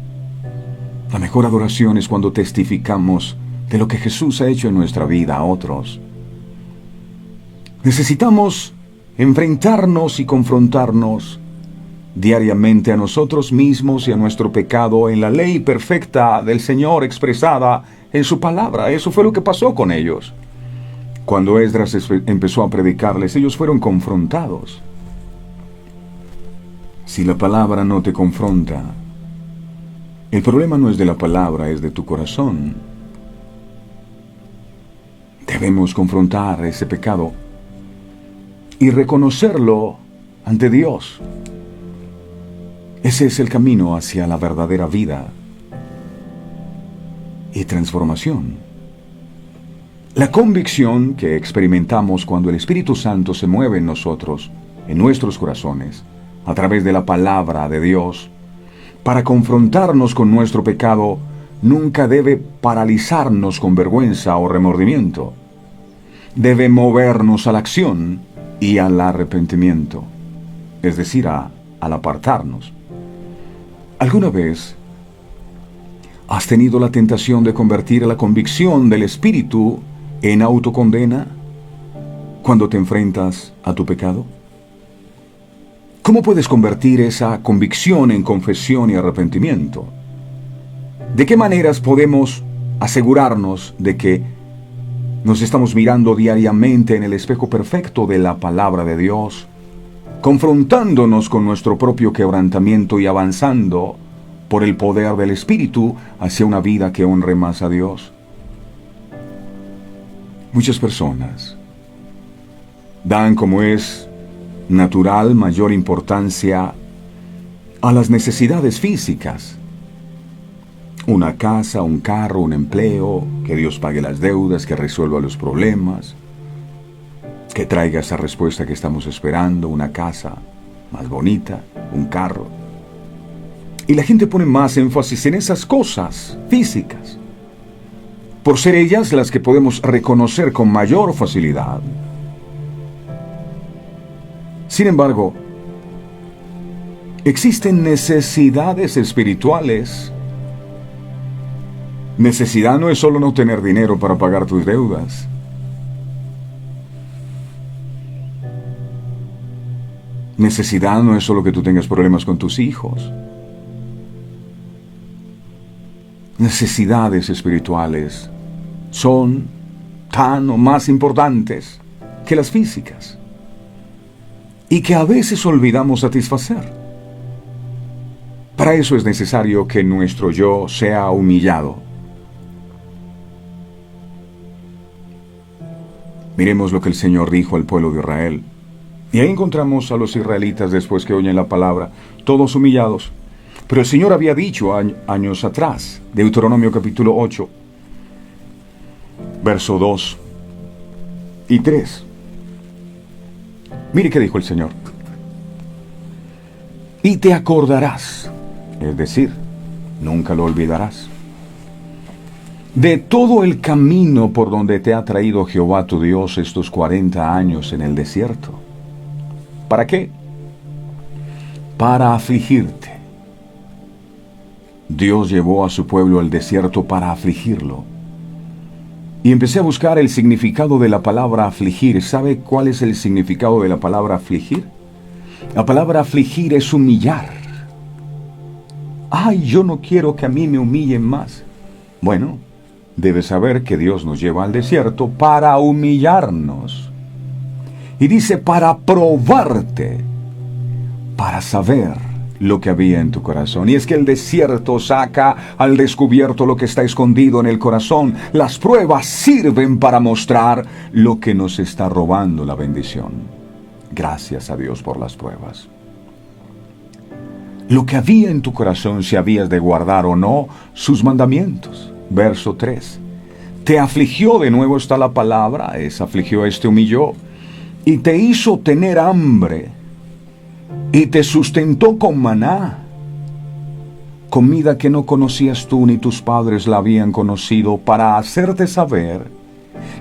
La mejor adoración es cuando testificamos de lo que Jesús ha hecho en nuestra vida a otros. Necesitamos enfrentarnos y confrontarnos diariamente a nosotros mismos y a nuestro pecado en la ley perfecta del Señor expresada en su palabra. Eso fue lo que pasó con ellos. Cuando Esdras empezó a predicarles, ellos fueron confrontados. Si la palabra no te confronta, el problema no es de la palabra, es de tu corazón. Debemos confrontar ese pecado y reconocerlo ante Dios. Ese es el camino hacia la verdadera vida y transformación. La convicción que experimentamos cuando el Espíritu Santo se mueve en nosotros, en nuestros corazones, a través de la palabra de Dios, para confrontarnos con nuestro pecado, nunca debe paralizarnos con vergüenza o remordimiento. Debe movernos a la acción y al arrepentimiento, es decir, al apartarnos. ¿Alguna vez has tenido la tentación de convertir la convicción del Espíritu en autocondena cuando te enfrentas a tu pecado? ¿Cómo puedes convertir esa convicción en confesión y arrepentimiento? ¿De qué maneras podemos asegurarnos de que Nos estamos mirando diariamente en el espejo perfecto de la palabra de Dios, confrontándonos con nuestro propio quebrantamiento y avanzando por el poder del Espíritu hacia una vida que honre más a Dios. Muchas personas dan, como es natural, mayor importancia a las necesidades físicas. Una casa, un carro, un empleo, que Dios pague las deudas, que resuelva los problemas, que traiga esa respuesta que estamos esperando, una casa más bonita, un carro. Y la gente pone más énfasis en esas cosas físicas, por ser ellas las que podemos reconocer con mayor facilidad. Sin embargo, existen necesidades espirituales. Necesidad no es solo no tener dinero para pagar tus deudas. Necesidad no es solo que tú tengas problemas con tus hijos. Necesidades espirituales son tan o más importantes que las físicas y que a veces olvidamos satisfacer. Para eso es necesario que nuestro yo sea humillado. Miremos lo que el Señor dijo al pueblo de Israel. Y ahí encontramos a los israelitas después que oyen la palabra, todos humillados. Pero el Señor había dicho años atrás, Deuteronomio capítulo 8, verso 2 y 3. Mire qué dijo el Señor. Y te acordarás, es decir, nunca lo olvidarás, de todo el camino por donde te ha traído Jehová tu Dios estos 40 años en el desierto. ¿Para qué? Para afligirte. Dios llevó a su pueblo al desierto para afligirlo. Y empecé a buscar el significado de la palabra afligir. ¿Sabe cuál es el significado de la palabra afligir? La palabra afligir es humillar. Ay, yo no quiero que a mí me humillen más. Bueno, debes saber que Dios nos lleva al desierto para humillarnos. Y dice para probarte, para saber lo que había en tu corazón. Y es que el desierto saca al descubierto lo que está escondido en el corazón. Las pruebas sirven para mostrar lo que nos está robando la bendición. Gracias a Dios por las pruebas. Lo que había en tu corazón, si habías de guardar o no sus mandamientos. Verso 3. Te afligió, de nuevo está la palabra, afligió, humilló, y te hizo tener hambre, y te sustentó con maná, comida que no conocías tú ni tus padres la habían conocido, para hacerte saber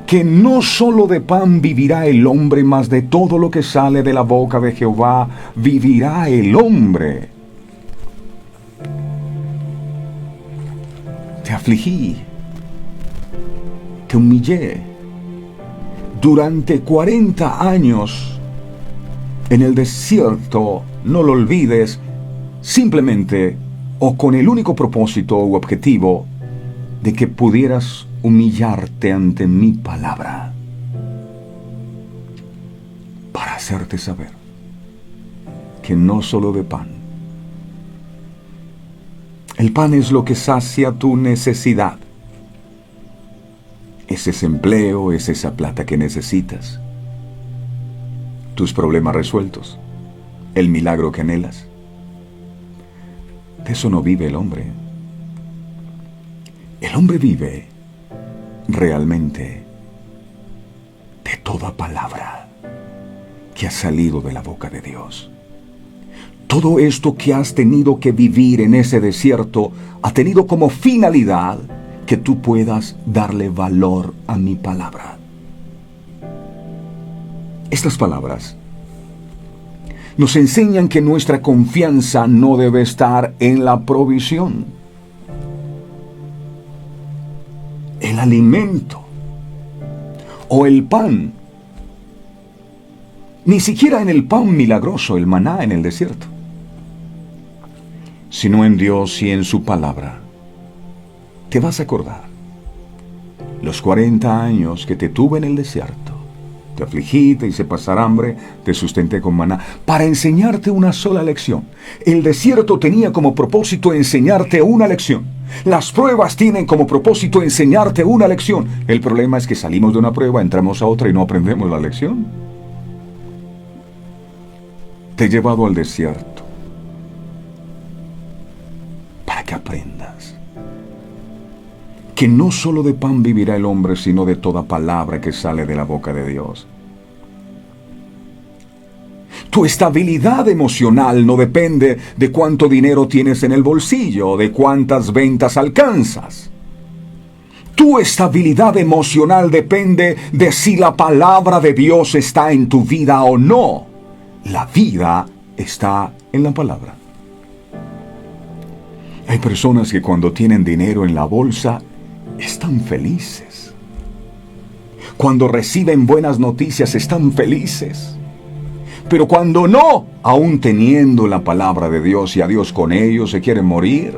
que no solo de pan vivirá el hombre, mas de todo lo que sale de la boca de Jehová vivirá el hombre. Te afligí, te humillé durante 40 años en el desierto. No lo olvides, simplemente o con el único propósito u objetivo de que pudieras humillarte ante mi palabra, para hacerte saber que no solo de pan. El pan es lo que sacia tu necesidad. Es ese empleo, es esa plata que necesitas. Tus problemas resueltos. El milagro que anhelas. De eso no vive el hombre. El hombre vive realmente de toda palabra que ha salido de la boca de Dios. Todo esto que has tenido que vivir en ese desierto ha tenido como finalidad que tú puedas darle valor a mi palabra. Estas palabras nos enseñan que nuestra confianza no debe estar en la provisión, el alimento o el pan, ni siquiera en el pan milagroso, el maná en el desierto, sino en Dios y en su palabra. Te vas a acordar los 40 años que te tuve en el desierto, te afligí, te hice pasar hambre, te sustenté con maná, para enseñarte una sola lección. El desierto tenía como propósito enseñarte una lección. Las pruebas tienen como propósito enseñarte una lección. El problema es que salimos de una prueba, entramos a otra y no aprendemos la lección. Te he llevado al desierto para que aprendas que no solo de pan vivirá el hombre, sino de toda palabra que sale de la boca de Dios. Tu estabilidad emocional no depende de cuánto dinero tienes en el bolsillo o de cuántas ventas alcanzas. Tu estabilidad emocional depende de si la palabra de Dios está en tu vida o no. La vida está en la palabra. Hay personas que cuando tienen dinero en la bolsa, están felices. Cuando reciben buenas noticias, están felices. Pero cuando no, aún teniendo la palabra de Dios y a Dios con ellos, se quieren morir.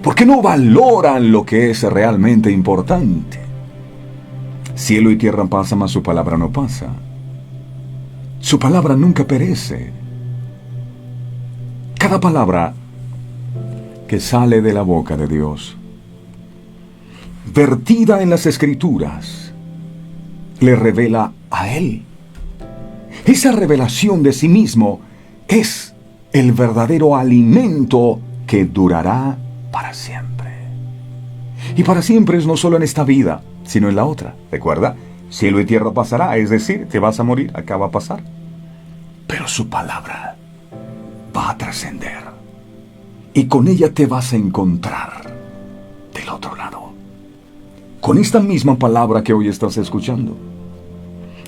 Porque no valoran lo que es realmente importante. Cielo y tierra pasan, mas su palabra no pasa. Su palabra nunca perece. Cada palabra que sale de la boca de Dios, vertida en las Escrituras, le revela a Él. Esa revelación de sí mismo es el verdadero alimento que durará para siempre. Y para siempre es no solo en esta vida, sino en la otra. Recuerda, cielo y tierra pasará, es decir, te vas a morir, acá va a pasar. Pero su palabra va a trascender. Y con ella te vas a encontrar del otro lado. Con esta misma palabra que hoy estás escuchando.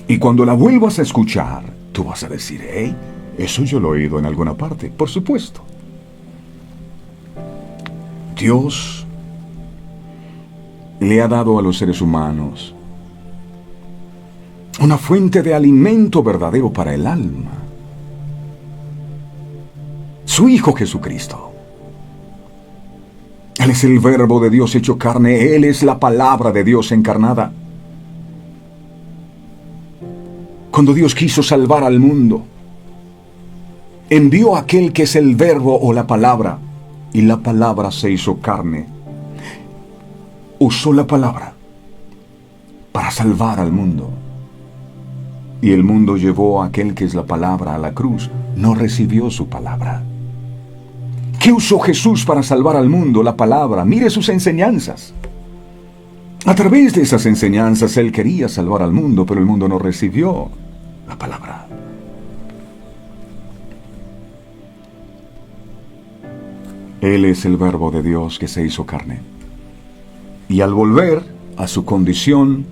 Y cuando la vuelvas a escuchar, tú vas a decir, hey, eso yo lo he oído en alguna parte. Por supuesto. Dios le ha dado a los seres humanos una fuente de alimento verdadero para el alma. Su Hijo Jesucristo. Él es el Verbo de Dios hecho carne. Él es la palabra de Dios encarnada. Cuando Dios quiso salvar al mundo, envió a aquel que es el Verbo o la palabra, y la palabra se hizo carne. Usó la palabra para salvar al mundo. Y el mundo llevó a aquel que es la palabra a la cruz. No recibió su palabra. ¿Qué usó Jesús para salvar al mundo? La palabra. Mire sus enseñanzas. A través de esas enseñanzas Él quería salvar al mundo, pero el mundo no recibió la palabra. Él es el Verbo de Dios que se hizo carne. Y al volver a su condición,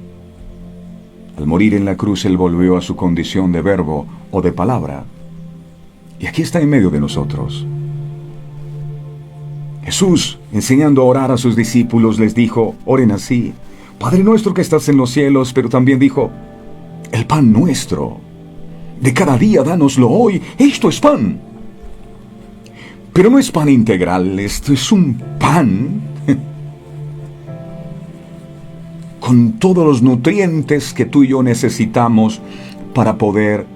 al morir en la cruz, Él volvió a su condición de verbo o de palabra. Y aquí está en medio de nosotros. Jesús, enseñando a orar a sus discípulos, les dijo, oren así: Padre nuestro que estás en los cielos, pero también dijo, el pan nuestro de cada día, dánoslo hoy. Esto es pan. Pero no es pan integral, esto es un pan con todos los nutrientes que tú y yo necesitamos para poder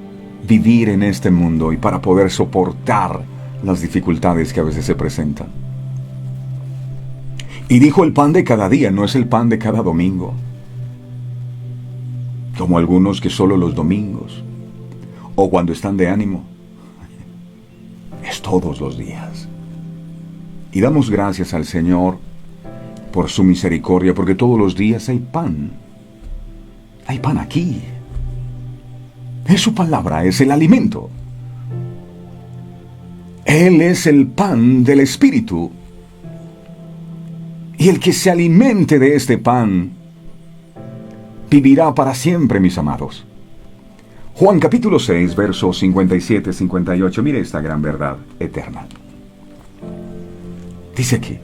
vivir en este mundo y para poder soportar las dificultades que a veces se presentan. Y dijo el pan de cada día, no es el pan de cada domingo, como algunos que solo los domingos, o cuando están de ánimo. Es todos los días. Y damos gracias al Señor por su misericordia, porque todos los días hay pan. Hay pan aquí. Es su palabra, es el alimento. Él es el pan del Espíritu. Y el que se alimente de este pan vivirá para siempre, mis amados. Juan capítulo 6, versos 57-58. Mire esta gran verdad eterna. Dice aquí: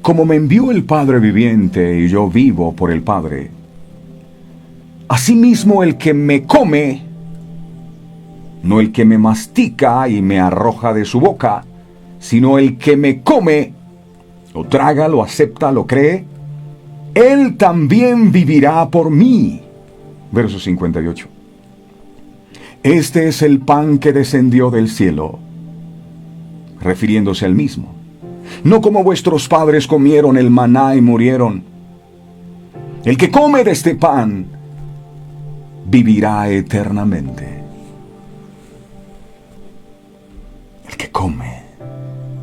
como me envió el Padre viviente y yo vivo por el Padre, asimismo el que me come, no el que me mastica y me arroja de su boca, sino el que me come, lo traga, lo acepta, lo cree, Él también vivirá por mí. Verso 58. Este es el pan que descendió del cielo, refiriéndose al mismo. No como vuestros padres comieron el maná y murieron. El que come de este pan vivirá eternamente. El que come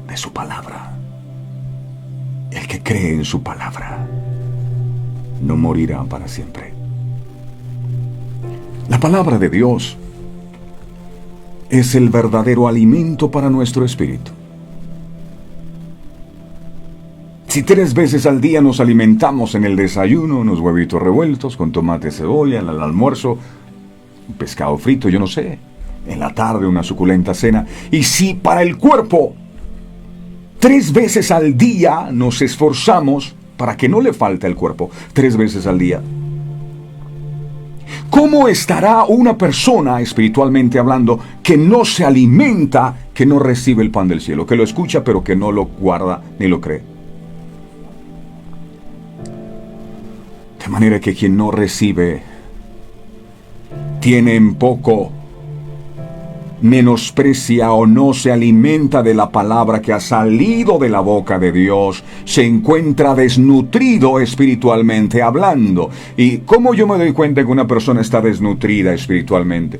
de su palabra, el que cree en su palabra, no morirá para siempre. La palabra de Dios es el verdadero alimento para nuestro espíritu. Si 3 veces al día nos alimentamos en el desayuno, unos huevitos revueltos con tomate y cebolla, en el almuerzo, un pescado frito, yo no sé, en la tarde una suculenta cena, y si para el cuerpo 3 veces al día nos esforzamos para que no le falte al cuerpo, 3 veces al día, ¿cómo estará una persona, espiritualmente hablando, que no se alimenta, que no recibe el pan del cielo, que lo escucha pero que no lo guarda ni lo cree? De manera que quien no recibe tiene en poco, menosprecia o no se alimenta de la palabra que ha salido de la boca de Dios, se encuentra desnutrido espiritualmente hablando. ¿Y cómo yo me doy cuenta que una persona está desnutrida espiritualmente?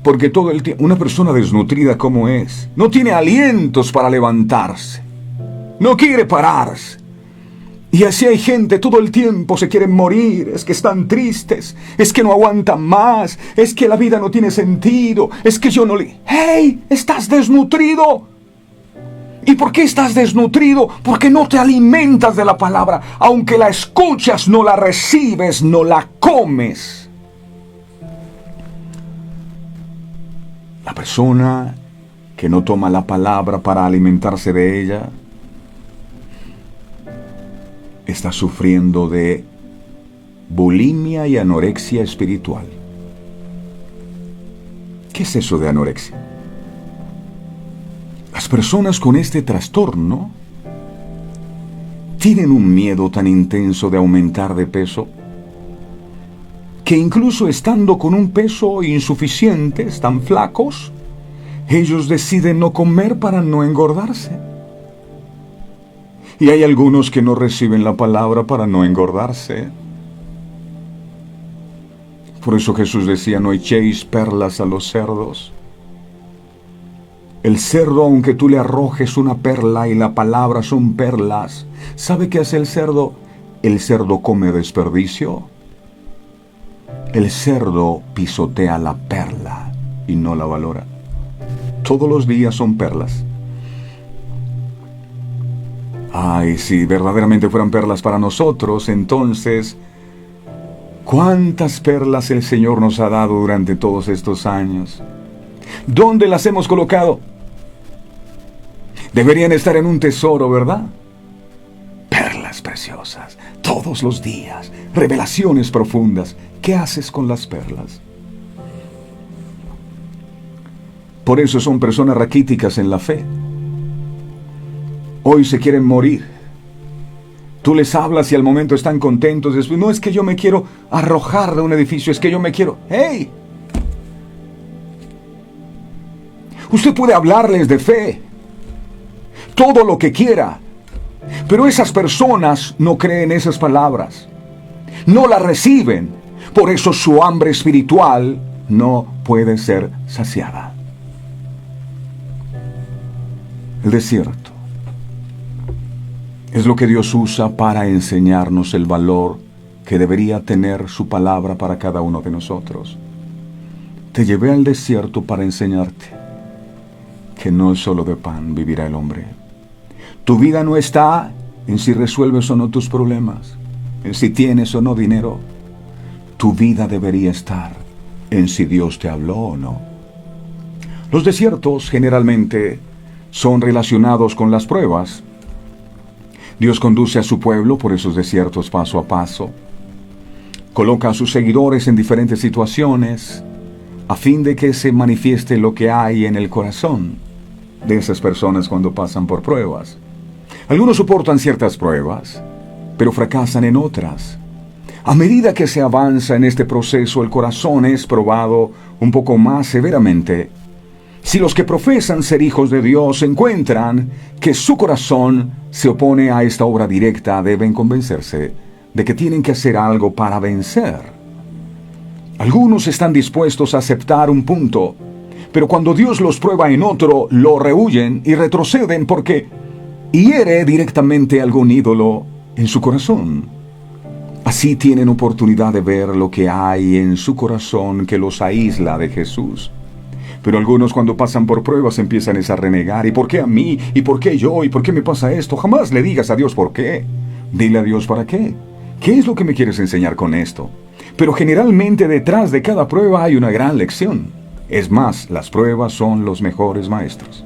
Porque todo el tiempo, una persona desnutrida, ¿cómo es? No tiene alientos para levantarse, no quiere pararse. Y así hay gente todo el tiempo, se quieren morir, es que están tristes, es que no aguantan más, es que la vida no tiene sentido, es que yo no le... ¡Hey! ¡Estás desnutrido! ¿Y por qué estás desnutrido? Porque no te alimentas de la palabra, aunque la escuchas, no la recibes, no la comes. La persona que no toma la palabra para alimentarse de ella está sufriendo de bulimia y anorexia espiritual. ¿Qué es eso de anorexia? Las personas con este trastorno tienen un miedo tan intenso de aumentar de peso que incluso estando con un peso insuficiente, están flacos, ellos deciden no comer para no engordarse. Y hay algunos que no reciben la palabra para no engordarse. Por eso Jesús decía, no echéis perlas a los cerdos. El cerdo, aunque tú le arrojes una perla y la palabra son perlas, ¿sabe qué hace el cerdo? El cerdo come desperdicio. El cerdo pisotea la perla y no la valora. Todos los días son perlas. Ay, si verdaderamente fueran perlas para nosotros, entonces, ¿cuántas perlas el Señor nos ha dado durante todos estos años? ¿Dónde las hemos colocado? Deberían estar en un tesoro, ¿verdad? Perlas preciosas, todos los días, revelaciones profundas. ¿Qué haces con las perlas? Por eso son personas raquíticas en la fe. Hoy se quieren morir. Tú les hablas y al momento están contentos. Después, no es que yo me quiero arrojar de un edificio, es que yo me quiero... ¡Hey! Usted puede hablarles de fe, todo lo que quiera, pero esas personas no creen esas palabras, no las reciben. Por eso su hambre espiritual no puede ser saciada. El desierto es lo que Dios usa para enseñarnos el valor que debería tener su palabra para cada uno de nosotros. Te llevé al desierto para enseñarte que no solo de pan vivirá el hombre. Tu vida no está en si resuelves o no tus problemas, en si tienes o no dinero. Tu vida debería estar en si Dios te habló o no. Los desiertos generalmente son relacionados con las pruebas. Dios conduce a su pueblo por esos desiertos paso a paso. Coloca a sus seguidores en diferentes situaciones a fin de que se manifieste lo que hay en el corazón de esas personas cuando pasan por pruebas. Algunos soportan ciertas pruebas, pero fracasan en otras. A medida que se avanza en este proceso, el corazón es probado un poco más severamente. Si los que profesan ser hijos de Dios encuentran que su corazón se opone a esta obra directa, deben convencerse de que tienen que hacer algo para vencer. Algunos están dispuestos a aceptar un punto, pero cuando Dios los prueba en otro, lo rehuyen y retroceden porque hiere directamente algún ídolo en su corazón. Así tienen oportunidad de ver lo que hay en su corazón que los aísla de Jesús. Pero algunos cuando pasan por pruebas empiezan a renegar. ¿Y por qué a mí? ¿Y por qué yo? ¿Y por qué me pasa esto? Jamás le digas a Dios por qué. Dile a Dios para qué. ¿Qué es lo que me quieres enseñar con esto? Pero generalmente detrás de cada prueba hay una gran lección. Es más, las pruebas son los mejores maestros.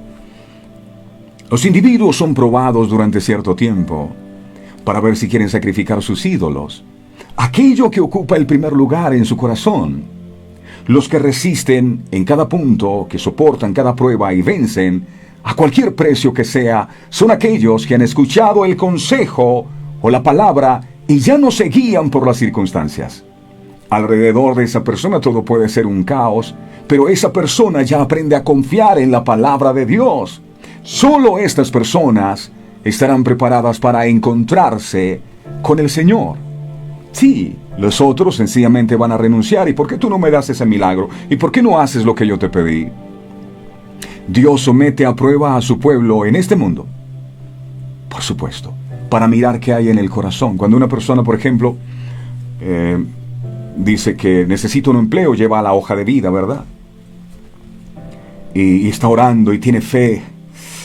Los individuos son probados durante cierto tiempo para ver si quieren sacrificar sus ídolos, aquello que ocupa el primer lugar en su corazón. Los que resisten en cada punto, que soportan cada prueba y vencen, a cualquier precio que sea, son aquellos que han escuchado el consejo o la palabra y ya no se guían por las circunstancias. Alrededor de esa persona todo puede ser un caos, pero esa persona ya aprende a confiar en la palabra de Dios. Solo estas personas estarán preparadas para encontrarse con el Señor. Sí, los otros sencillamente van a renunciar. ¿Y por qué tú no me das ese milagro? ¿Y por qué no haces lo que yo te pedí? Dios somete a prueba a su pueblo en este mundo, por supuesto, para mirar qué hay en el corazón. Cuando una persona, por ejemplo, dice que necesita un empleo, lleva la hoja de vida, ¿verdad? Y está orando y tiene fe.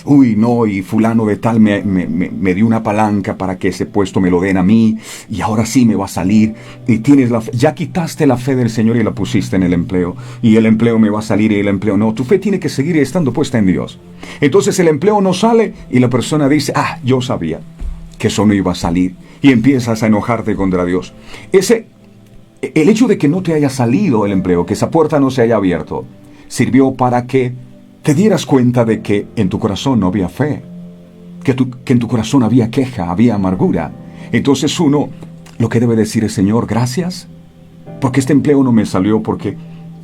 Uy, no, y fulano de tal me dio una palanca para que ese puesto me lo den a mí, y ahora sí me va a salir, y tienes la fe, ya quitaste la fe del Señor y la pusiste en el empleo, y el empleo me va a salir y el empleo no. Tu fe tiene que seguir estando puesta en Dios. Entonces el empleo no sale y la persona dice, yo sabía que eso no iba a salir, y empiezas a enojarte contra Dios. El hecho de que no te haya salido el empleo, que esa puerta no se haya abierto, sirvió para que te dieras cuenta de que en tu corazón no había fe, que en tu corazón había queja, había amargura. Entonces uno lo que debe decir es, Señor, gracias, porque este empleo no me salió, porque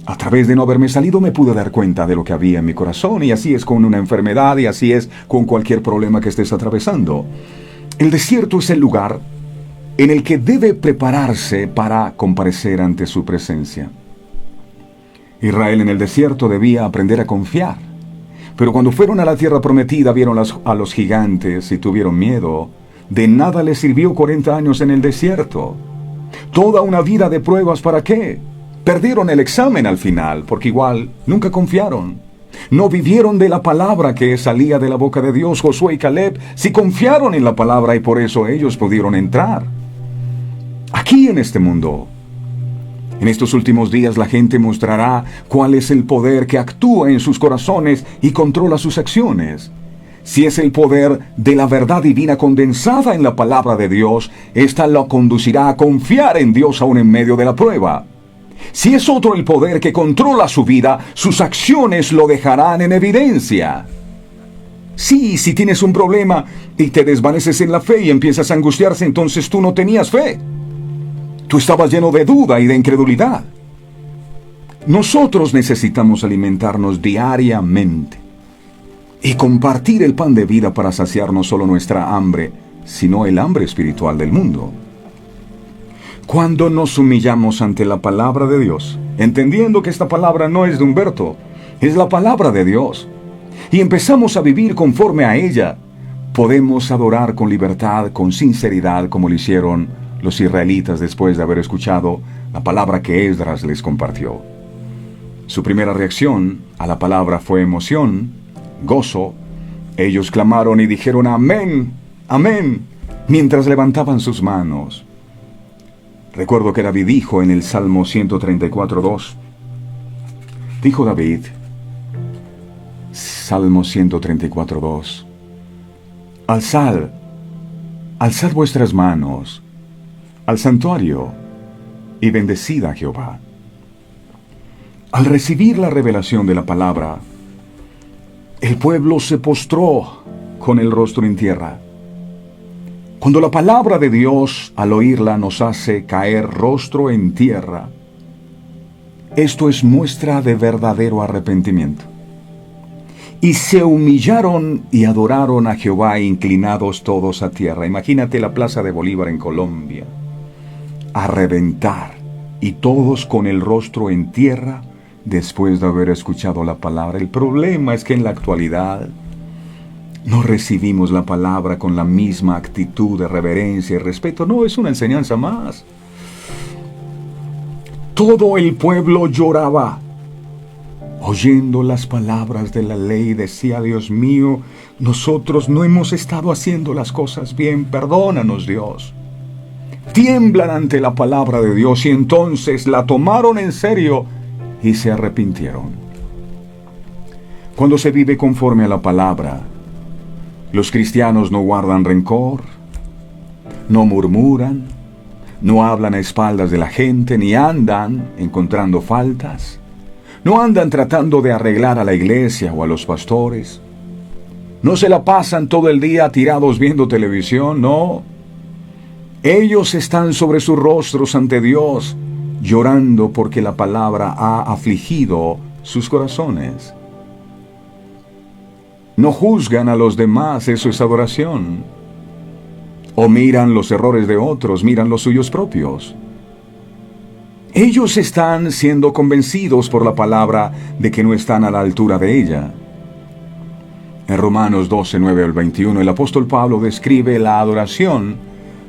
a través de no haberme salido me pude dar cuenta de lo que había en mi corazón. Y así es con una enfermedad, y así es con cualquier problema que estés atravesando. El desierto es el lugar en el que debe prepararse para comparecer ante su presencia. Israel en el desierto debía aprender a confiar. Pero cuando fueron a la tierra prometida, vieron a los gigantes y tuvieron miedo. De nada les sirvió 40 años en el desierto. Toda una vida de pruebas, ¿para qué? Perdieron el examen al final, porque igual nunca confiaron. No vivieron de la palabra que salía de la boca de Dios. Josué y Caleb sí confiaron en la palabra y por eso ellos pudieron entrar. Aquí en este mundo, en estos últimos días, la gente mostrará cuál es el poder que actúa en sus corazones y controla sus acciones. Si es el poder de la verdad divina condensada en la palabra de Dios, esta lo conducirá a confiar en Dios aún en medio de la prueba. Si es otro el poder que controla su vida, sus acciones lo dejarán en evidencia. Sí, si tienes un problema y te desvaneces en la fe y empiezas a angustiarse, entonces tú no tenías fe. Tú estabas lleno de duda y de incredulidad. Nosotros necesitamos alimentarnos diariamente y compartir el pan de vida para saciar no solo nuestra hambre, sino el hambre espiritual del mundo. Cuando nos humillamos ante la palabra de Dios, entendiendo que esta palabra no es de Humberto, es la palabra de Dios, y empezamos a vivir conforme a ella, podemos adorar con libertad, con sinceridad, como lo hicieron los israelitas después de haber escuchado la palabra que Esdras les compartió. Su primera reacción a la palabra fue emoción, gozo. Ellos clamaron y dijeron amén, amén, mientras levantaban sus manos. Recuerdo que David dijo en el Salmo 134:2, dijo David, Salmo 134:2, alzad vuestras manos al santuario y bendecid a Jehová. Al recibir la revelación de la palabra, el pueblo se postró con el rostro en tierra. Cuando la palabra de Dios, al oírla, nos hace caer rostro en tierra, esto es muestra de verdadero arrepentimiento. Y se humillaron y adoraron a Jehová, inclinados todos a tierra. Imagínate la Plaza de Bolívar en Colombia, a reventar, y todos con el rostro en tierra después de haber escuchado la palabra. El problema es que en la actualidad no recibimos la palabra con la misma actitud de reverencia y respeto. No, es una enseñanza más. Todo el pueblo lloraba oyendo las palabras de la ley. Decía: Dios mío, nosotros no hemos estado haciendo las cosas bien, perdónanos, Dios. Tiemblan ante la palabra de Dios, y entonces la tomaron en serio y se arrepintieron. Cuando se vive conforme a la palabra, los cristianos no guardan rencor, no murmuran, no hablan a espaldas de la gente, ni andan encontrando faltas, no andan tratando de arreglar a la iglesia o a los pastores, no se la pasan todo el día tirados viendo televisión, no. Ellos están sobre sus rostros ante Dios, llorando porque la palabra ha afligido sus corazones. No juzgan a los demás, eso es adoración. O miran los errores de otros, miran los suyos propios. Ellos están siendo convencidos por la palabra de que no están a la altura de ella. En Romanos 12, 9 al 21, el apóstol Pablo describe la adoración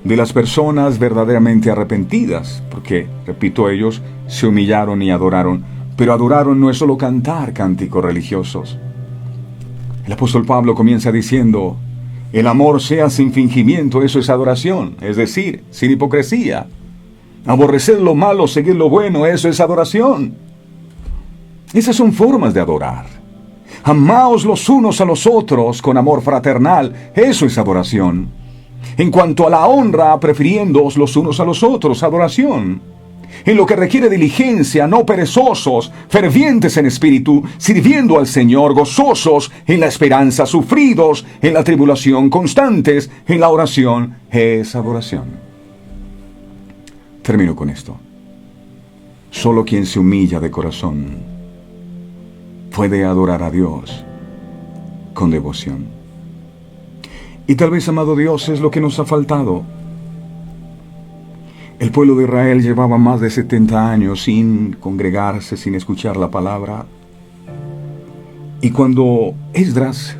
de las personas verdaderamente arrepentidas, porque, repito, ellos se humillaron y adoraron, pero adoraron no es solo cantar cánticos religiosos. El apóstol Pablo comienza diciendo: el amor sea sin fingimiento, eso es adoración, es decir, sin hipocresía. Aborrecer lo malo, seguir lo bueno, eso es adoración. Esas son formas de adorar. Amaos los unos a los otros con amor fraternal, eso es adoración. En cuanto a la honra, prefiriéndoos los unos a los otros, adoración. En lo que requiere diligencia, no perezosos, fervientes en espíritu, sirviendo al Señor, gozosos en la esperanza, sufridos en la tribulación, constantes en la oración, es adoración. Termino con esto. Solo quien se humilla de corazón puede adorar a Dios con devoción. Y tal vez, amado Dios, es lo que nos ha faltado. El pueblo de Israel llevaba más de 70 años sin congregarse, sin escuchar la palabra. Y cuando Esdras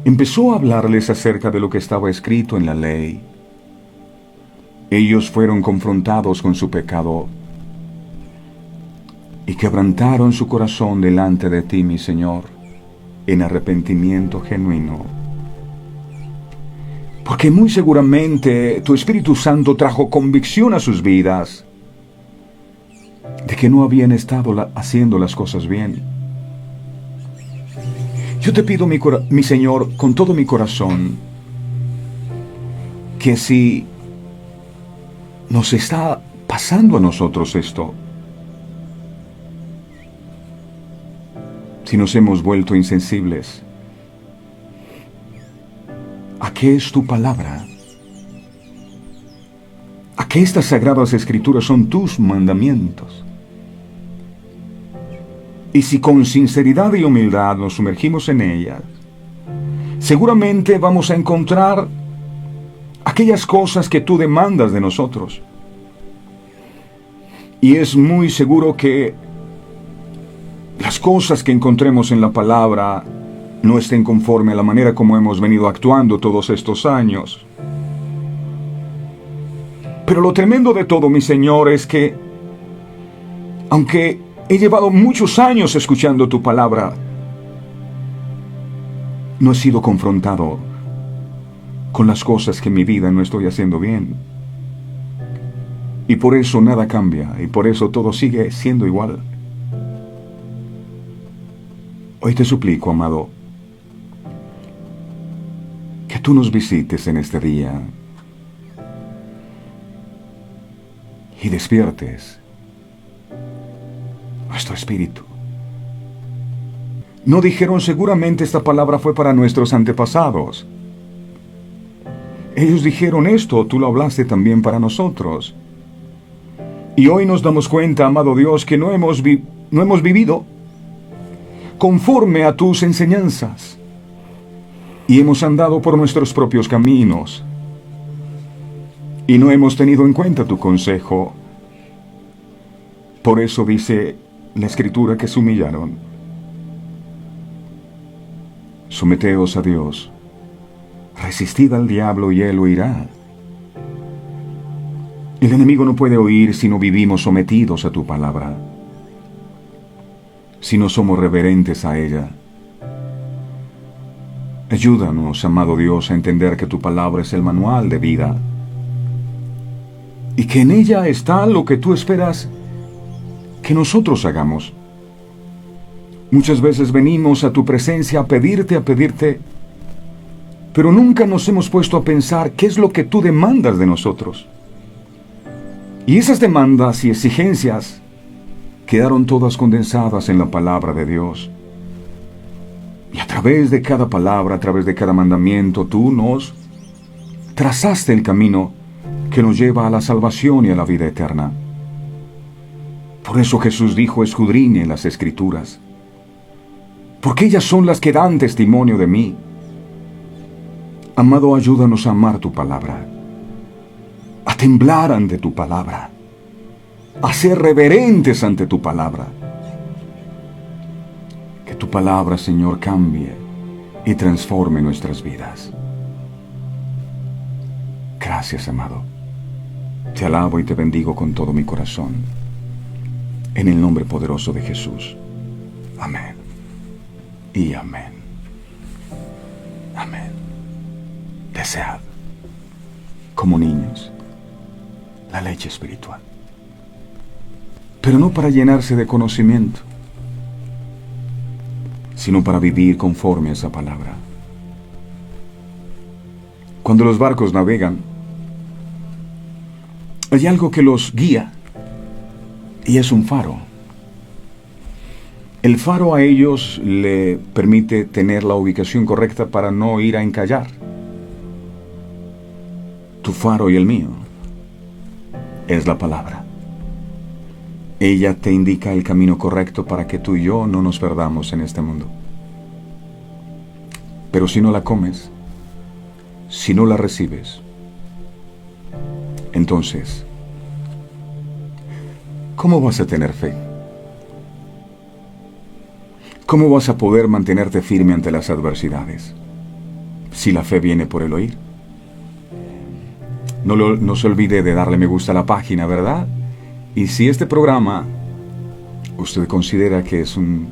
empezó a hablarles acerca de lo que estaba escrito en la ley, ellos fueron confrontados con su pecado y quebrantaron su corazón delante de ti, mi Señor, en arrepentimiento genuino. Porque muy seguramente tu Espíritu Santo trajo convicción a sus vidas de que no habían estado haciendo las cosas bien. Yo te pido, mi Señor, con todo mi corazón, que si nos está pasando a nosotros esto, si nos hemos vuelto insensibles, ¿a qué es tu palabra? ¿A qué estas sagradas escrituras son tus mandamientos? Y si con sinceridad y humildad nos sumergimos en ellas, seguramente vamos a encontrar aquellas cosas que tú demandas de nosotros. Y es muy seguro que las cosas que encontremos en la palabra no estén conforme a la manera como hemos venido actuando todos estos años. Pero lo tremendo de todo, mi Señor, es que, aunque he llevado muchos años escuchando tu palabra, no he sido confrontado con las cosas que en mi vida no estoy haciendo bien. Y por eso nada cambia, y por eso todo sigue siendo igual. Hoy te suplico, amado, que tú nos visites en este día y despiertes nuestro espíritu. No dijeron: seguramente esta palabra fue para nuestros antepasados. Ellos dijeron esto, tú lo hablaste también para nosotros. Y hoy nos damos cuenta, amado Dios, que no hemos vivido conforme a tus enseñanzas. Y hemos andado por nuestros propios caminos. Y no hemos tenido en cuenta tu consejo. Por eso dice la Escritura que se humillaron. Someteos a Dios. Resistid al diablo y él huirá. El enemigo no puede oír si no vivimos sometidos a tu palabra, si no somos reverentes a ella. Ayúdanos, amado Dios, a entender que tu palabra es el manual de vida y que en ella está lo que tú esperas que nosotros hagamos. Muchas veces venimos a tu presencia a pedirte, pero nunca nos hemos puesto a pensar qué es lo que tú demandas de nosotros. Y esas demandas y exigencias quedaron todas condensadas en la palabra de Dios. Y a través de cada palabra, a través de cada mandamiento, tú nos trazaste el camino que nos lleva a la salvación y a la vida eterna. Por eso Jesús dijo: escudriñen las Escrituras, porque ellas son las que dan testimonio de mí. Amado, ayúdanos a amar tu palabra, a temblar ante tu palabra, a ser reverentes ante tu palabra. Que tu palabra, Señor, cambie y transforme nuestras vidas. Gracias, amado. Te alabo y te bendigo con todo mi corazón. En el nombre poderoso de Jesús. Amén. Y amén. Amén. Desead, como niños, la leche espiritual, pero no para llenarse de conocimiento, sino para vivir conforme a esa palabra. Cuando los barcos navegan, hay algo que los guía, y es un faro. El faro a ellos le permite tener la ubicación correcta para no ir a encallar. Tu faro y el mío es la palabra. Ella te indica el camino correcto para que tú y yo no nos perdamos en este mundo. Pero si no la comes, si no la recibes, entonces, ¿cómo vas a tener fe? ¿Cómo vas a poder mantenerte firme ante las adversidades? Si la fe viene por el oír. No se olvide de darle me gusta a la página, ¿verdad? Y si este programa usted considera que es un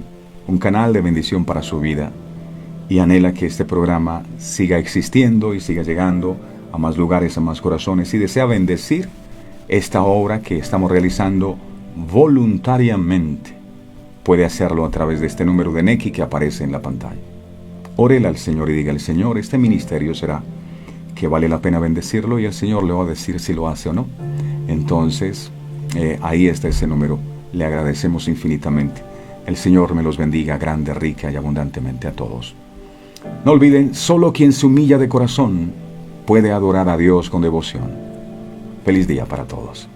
canal de bendición para su vida y anhela que este programa siga existiendo y siga llegando a más lugares, a más corazones, y desea bendecir esta obra que estamos realizando voluntariamente, puede hacerlo a través de este número de Nequi que aparece en la pantalla. Órele al Señor y dígale: Señor, este ministerio será que vale la pena bendecirlo, y el Señor le va a decir si lo hace o no. Entonces, ahí está ese número. Le agradecemos infinitamente. El Señor me los bendiga grande, rica y abundantemente a todos. No olviden, solo quien se humilla de corazón puede adorar a Dios con devoción. Feliz día para todos.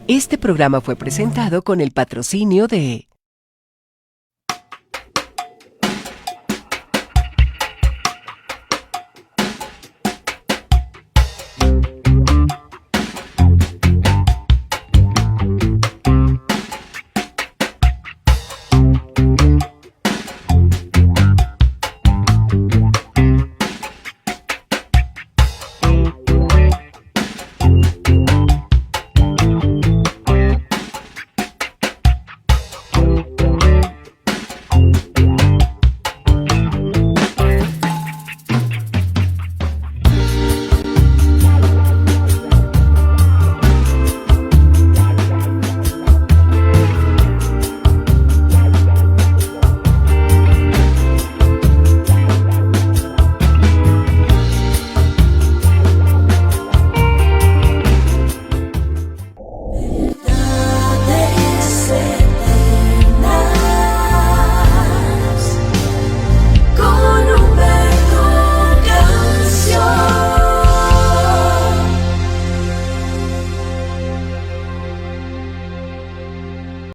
Este programa fue presentado con el patrocinio de